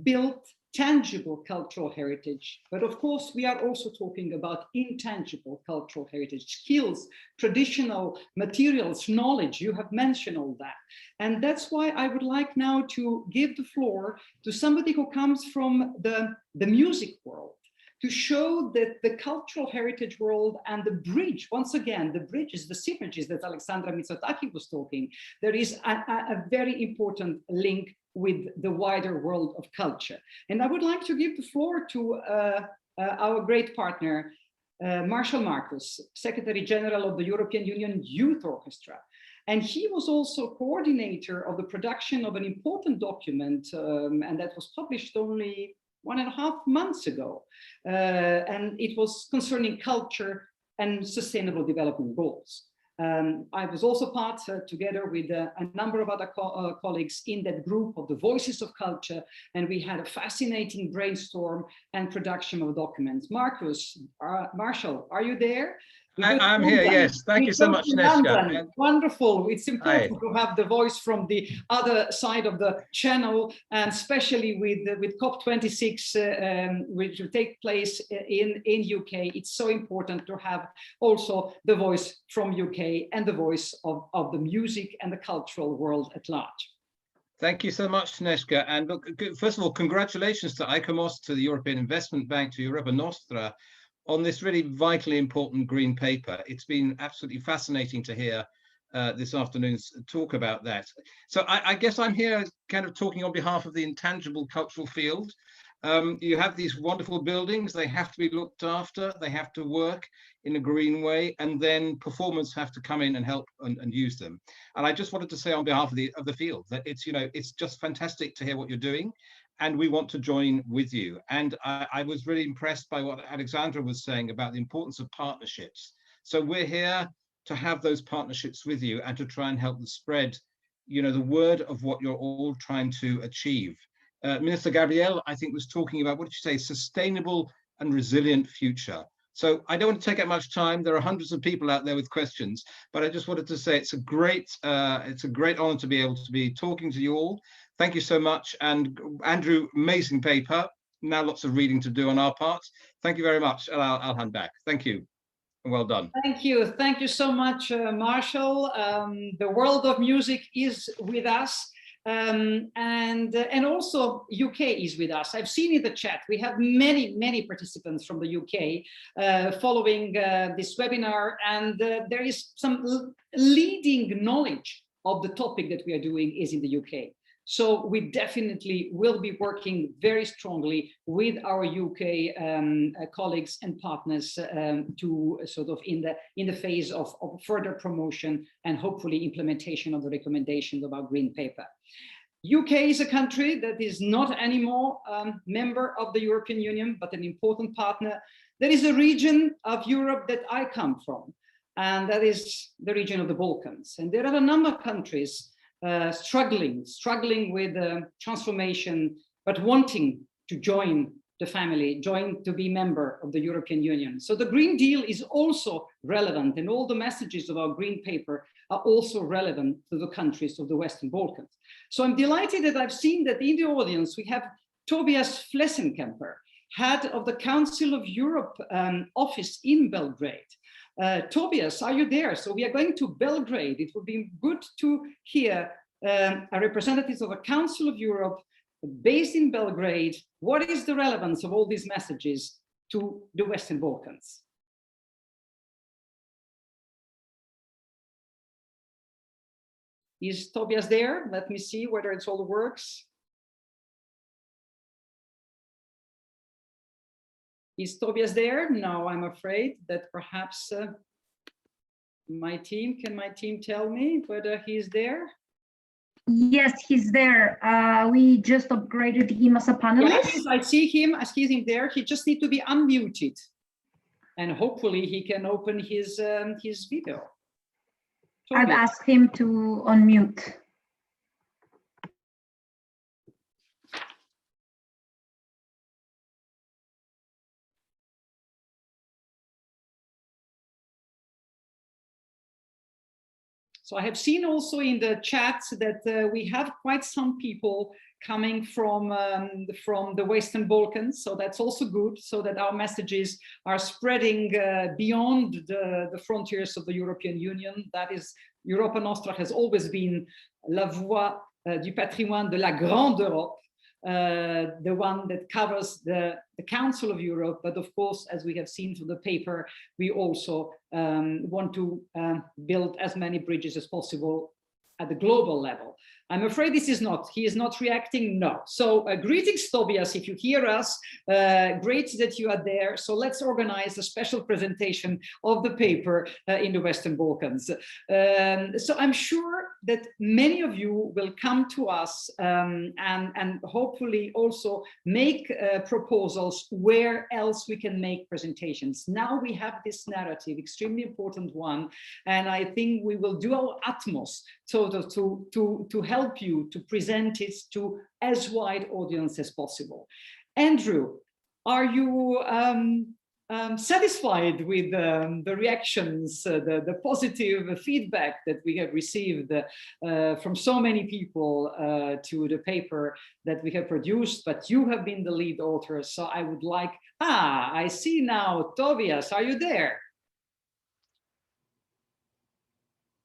built tangible cultural heritage, but of course we are also talking about intangible cultural heritage, skills, traditional materials, knowledge. You have mentioned all that, and that's why I would like now to give the floor to somebody who comes from the music world, to show that the cultural heritage world and the bridge, once again, the bridges, the synergies that Alexandre Mitsotaki was talking, there is a very important link with the wider world of culture. And I would like to give the floor to our great partner, Marshall Marcus, Secretary General of the European Union Youth Orchestra. And he was also coordinator of the production of an important document, and that was published only 1.5 months ago. And it was concerning culture and sustainable development goals. I was also part, together with a number of other colleagues in that group of the Voices of Culture, and we had a fascinating brainstorm and production of documents. Marshall, are you there? I'm here, yes. Thank you so much, Sneška. Wonderful. It's important to have the voice from the other side of the channel, and especially with COP26, which will take place in UK. It's so important to have also the voice from UK and the voice of the music and the cultural world at large. Thank you so much, Sneška. And look, first of all, congratulations to ICOMOS, to the European Investment Bank, to Europa Nostra, on this really vitally important green paper. It's been absolutely fascinating to hear this afternoon's talk about that. So I guess I'm here kind of talking on behalf of the intangible cultural field. You have these wonderful buildings, they have to be looked after, they have to work in a green way, and then performers have to come in and help and use them. And I just wanted to say on behalf of the field that it's, you know, it's just fantastic to hear what you're doing, and we want to join with you. And I was really impressed by what Alexandre was saying about the importance of partnerships. So we're here to have those partnerships with you and to try and help spread, you know, the word of what you're all trying to achieve. Minister Gabriel, I think, was talking about, what did you say, sustainable and resilient future. So I don't want to take up much time. There are hundreds of people out there with questions, but I just wanted to say it's a great honor to be able to be talking to you all. Thank you so much. And Andrew, amazing paper. Now lots of reading to do on our part. Thank you very much. And I'll hand back. Thank you. And well done. Thank you. Thank you so much, Marshall. The world of music is with us. And also UK is with us. I've seen in the chat, we have many participants from the UK following this webinar, and there is some leading knowledge of the topic that we are doing is in the UK. So we definitely will be working very strongly with our UK colleagues and partners to sort of in the phase of further promotion and hopefully implementation of the recommendations of our green paper. UK is a country that is not anymore member of the European Union, but an important partner. There is a region of Europe that I come from, and that is the region of the Balkans. And there are a number of countries struggling with transformation, but wanting to join the family, to be member of the European Union. So the Green Deal is also relevant, and all the messages of our green paper are also relevant to the countries of the Western Balkans. So I'm delighted that I've seen that in the audience we have Tobias Flessenkemper, head of the Council of Europe office in Belgrade. Tobias, are you there? So we are going to Belgrade. It would be good to hear a representative of the Council of Europe based in Belgrade. What is the relevance of all these messages to the Western Balkans? Is Tobias there? Let me see whether it all works. Is Tobias there? No, I'm afraid that perhaps can my team tell me whether he's there? Yes, he's there. We just upgraded him as a panelist. Yes, I see him there. He just needs to be unmuted. And hopefully he can open his video. Tobias. I've asked him to unmute. So I have seen also in the chat that we have quite some people coming from the Western Balkans. So that's also good, so that our messages are spreading beyond the frontiers of the European Union. That is, Europa Nostra has always been la voix du patrimoine de la grande Europe, the one that covers the Council of Europe. But of course, as we have seen from the paper, we also want to build as many bridges as possible at the global level. I'm afraid he is not reacting, no. So greetings, Tobias, if you hear us, great that you are there. So let's organize a special presentation of the paper in the Western Balkans. So I'm sure that many of you will come to us and hopefully also make proposals where else we can make presentations. Now we have this narrative, extremely important one, and I think we will do our utmost to help you to present it to as wide audience as possible. Andrew, are you satisfied with the reactions, the positive feedback that we have received from so many people to the paper that we have produced, but you have been the lead author. So I would like, I see now, Tobias, are you there?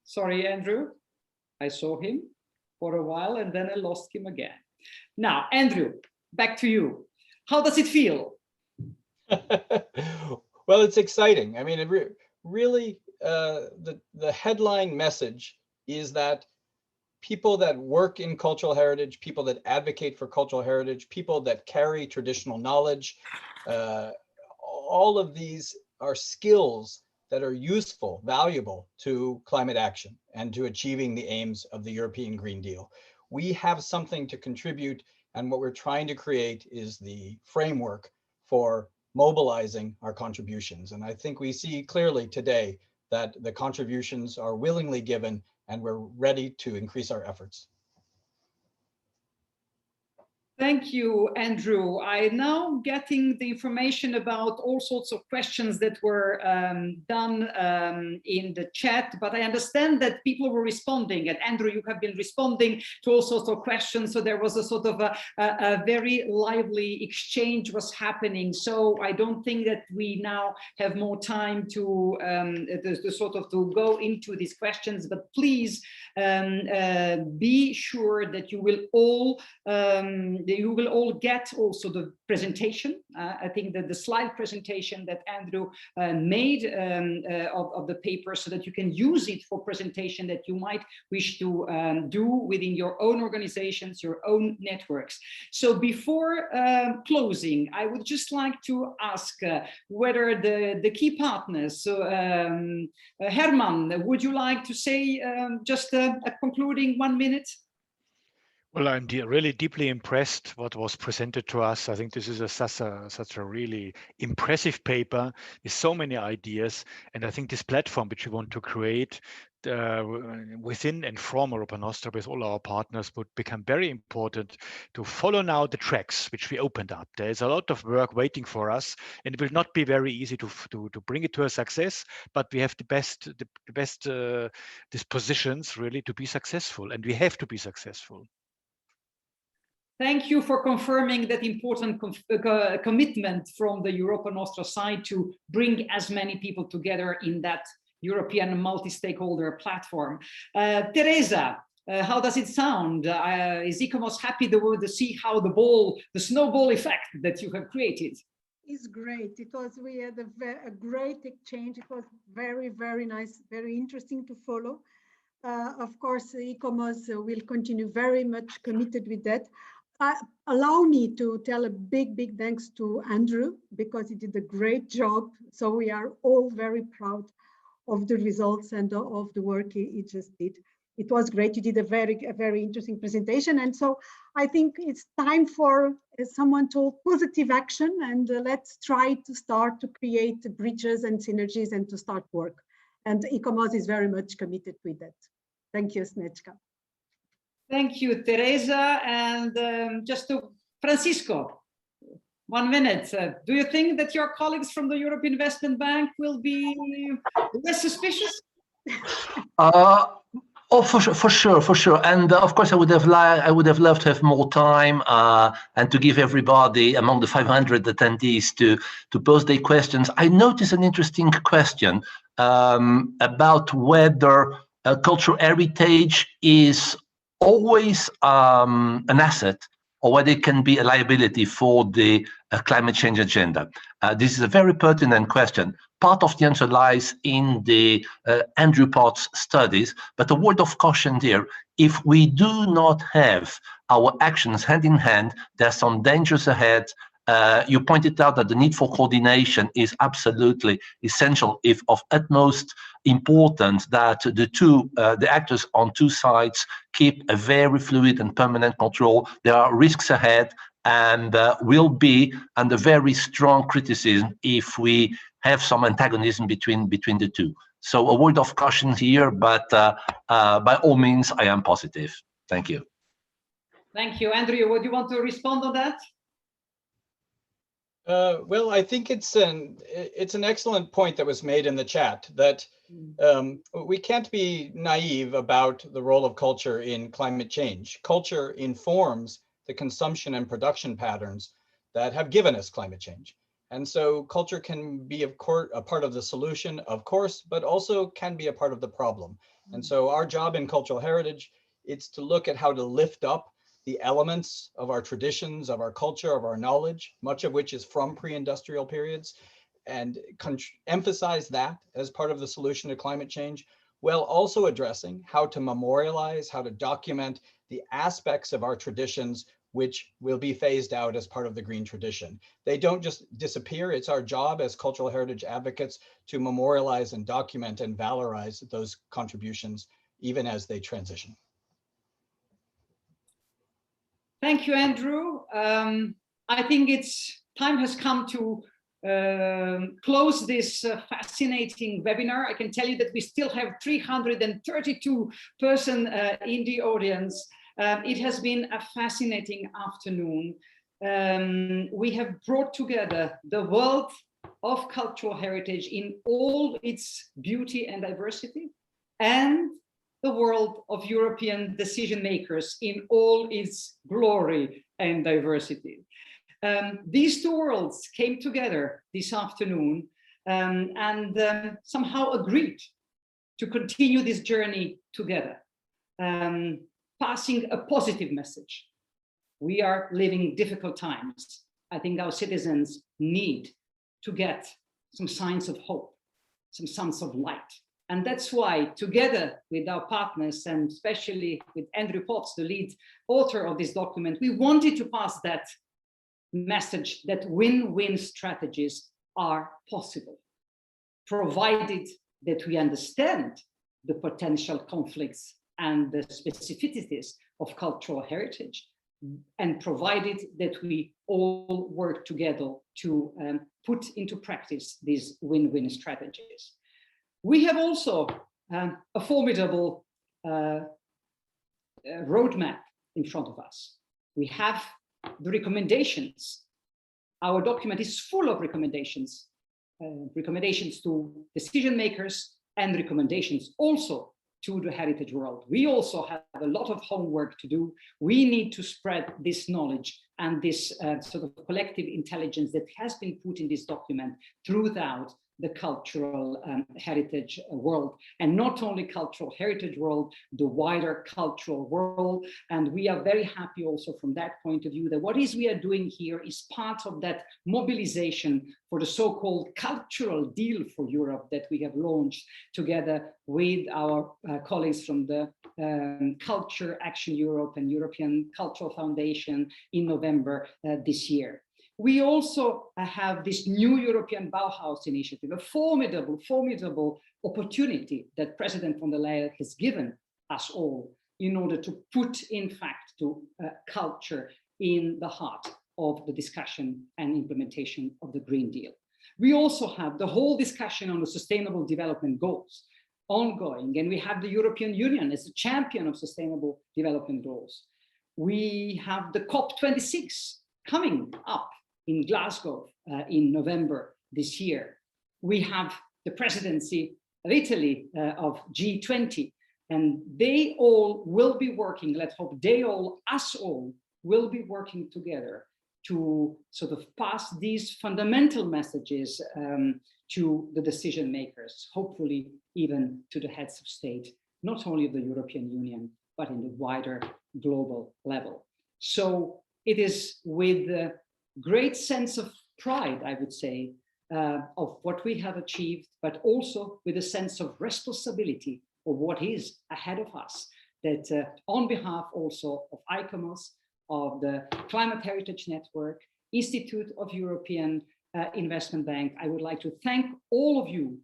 Sorry, Andrew, I saw him for a while and then I lost him again. Now, Andrew, back to you. How does it feel? Well, it's exciting. I mean, really, the headline message is that people that work in cultural heritage, people that advocate for cultural heritage, people that carry traditional knowledge, all of these are skills that are useful, valuable to climate action and to achieving the aims of the European Green Deal. We have something to contribute, and what we're trying to create is the framework for mobilizing our contributions. And I think we see clearly today that the contributions are willingly given and we're ready to increase our efforts. Thank you, Andrew. I'm now getting the information about all sorts of questions that were done in the chat, but I understand that people were responding, and Andrew, you have been responding to all sorts of questions. So there was a sort of a very lively exchange was happening. So I don't think that we now have more time to go into these questions, but please be sure that you will all get also the presentation. I think that the slide presentation that Andrew made of the paper, so that you can use it for presentation that you might wish to do within your own organizations, your own networks. So before closing, I would just like to ask whether the key partners, so Hermann, would you like to say just a concluding 1 minute? Well, I'm really deeply impressed what was presented to us. I think this is such a really impressive paper with so many ideas. And I think this platform which we want to create within and from Europa Nostra with all our partners would become very important to follow now the tracks which we opened up. There's a lot of work waiting for us, and it will not be very easy to bring it to a success, but we have the best dispositions really to be successful, and we have to be successful. Thank you for confirming that important commitment from the Europa Nostra side to bring as many people together in that European multi-stakeholder platform. Teresa, how does it sound? Is ICOMOS happy to see how the snowball effect that you have created? It's great. We had a great exchange. It was very, very nice, very interesting to follow. Of course, ICOMOS will continue very much committed with that. Allow me to tell a big thanks to Andrew, because he did a great job. So we are all very proud of the results and of the work he just did. It was great. You did a very interesting presentation. And so I think it's time for someone told positive action, and let's try to start to create bridges and synergies and to start work. And ICOMOS is very much committed with that. Thank you, Sneška. Thank you, Teresa. And just to Francisco, 1 minute. Do you think that your colleagues from the European Investment Bank will be less suspicious? Oh, for sure. And of course, I would have loved to have more time and to give everybody among the 500 attendees to pose their questions. I noticed an interesting question about whether cultural heritage is always an asset, or whether it can be a liability for the climate change agenda. This is a very pertinent question. Part of the answer lies in the Andrew Potts studies, but a word of caution there. If we do not have our actions hand in hand, there's some dangers ahead. You pointed out that the need for coordination is absolutely essential, if of utmost importance that the actors on two sides keep a very fluid and permanent control. There are risks ahead, and will be under very strong criticism if we have some antagonism between the two. So a word of caution here, but by all means, I am positive. Thank you. Thank you. Andrew, would you want to respond on that? Well, I think it's an excellent point that was made in the chat, that we can't be naive about the role of culture in climate change. Culture informs the consumption and production patterns that have given us climate change. And so culture can be, of course, a part of the solution, of course, but also can be a part of the problem. And so our job in cultural heritage is to look at how to lift up the elements of our traditions, of our culture, of our knowledge, much of which is from pre-industrial periods, and emphasize that as part of the solution to climate change, while also addressing how to memorialize, how to document the aspects of our traditions which will be phased out as part of the green tradition. They don't just disappear. It's our job as cultural heritage advocates to memorialize and document and valorize those contributions, even as they transition. Thank you, Andrew. I think time has come to close this fascinating webinar. I can tell you that we still have 332 persons in the audience. It has been a fascinating afternoon. We have brought together the world of cultural heritage in all its beauty and diversity, and the world of European decision makers in all its glory and diversity. These two worlds came together this afternoon and somehow agreed to continue this journey together, passing a positive message. We are living difficult times. I think our citizens need to get some signs of hope, some signs of light. And that's why, together with our partners, and especially with Andrew Potts, the lead author of this document, we wanted to pass that message that win-win strategies are possible, provided that we understand the potential conflicts and the specificities of cultural heritage, and provided that we all work together to put into practice these win-win strategies. We have also a formidable roadmap in front of us. We have the recommendations. Our document is full of recommendations, recommendations to decision makers and recommendations also to the heritage world. We also have a lot of homework to do. We need to spread this knowledge and this sort of collective intelligence that has been put in this document throughout the cultural heritage world, and not only cultural heritage world, the wider cultural world. And we are very happy also from that point of view that what we are doing here is part of that mobilization for the so-called cultural deal for Europe that we have launched together with our colleagues from the Culture Action Europe and European Cultural Foundation in November this year. We also have this new European Bauhaus initiative, a formidable opportunity that President von der Leyen has given us all in order to put, in fact, culture in the heart of the discussion and implementation of the Green Deal. We also have the whole discussion on the Sustainable Development Goals ongoing, and we have the European Union as a champion of Sustainable Development Goals. We have the COP26 coming up in Glasgow in November this year. We have the presidency of Italy of G20, and they all will be working, let's hope us all will be working together to sort of pass these fundamental messages to the decision makers, hopefully even to the heads of state, not only of the European Union, but in the wider global level. So it is with a great sense of pride, I would say, of what we have achieved, but also with a sense of responsibility of what is ahead of us, that on behalf also of ICOMOS, of the Climate Heritage Network, Institute of European Investment Bank, I would like to thank all of you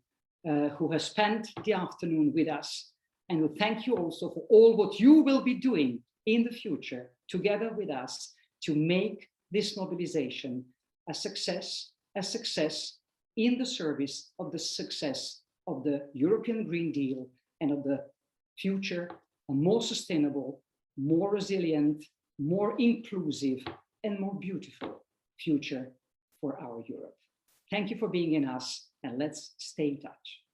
who have spent the afternoon with us, and to thank you also for all what you will be doing in the future together with us to make this mobilization a success in the service of the success of the European Green Deal and of the future, a more sustainable, more resilient, more inclusive, and more beautiful future for our Europe. Thank you for being in us, and let's stay in touch.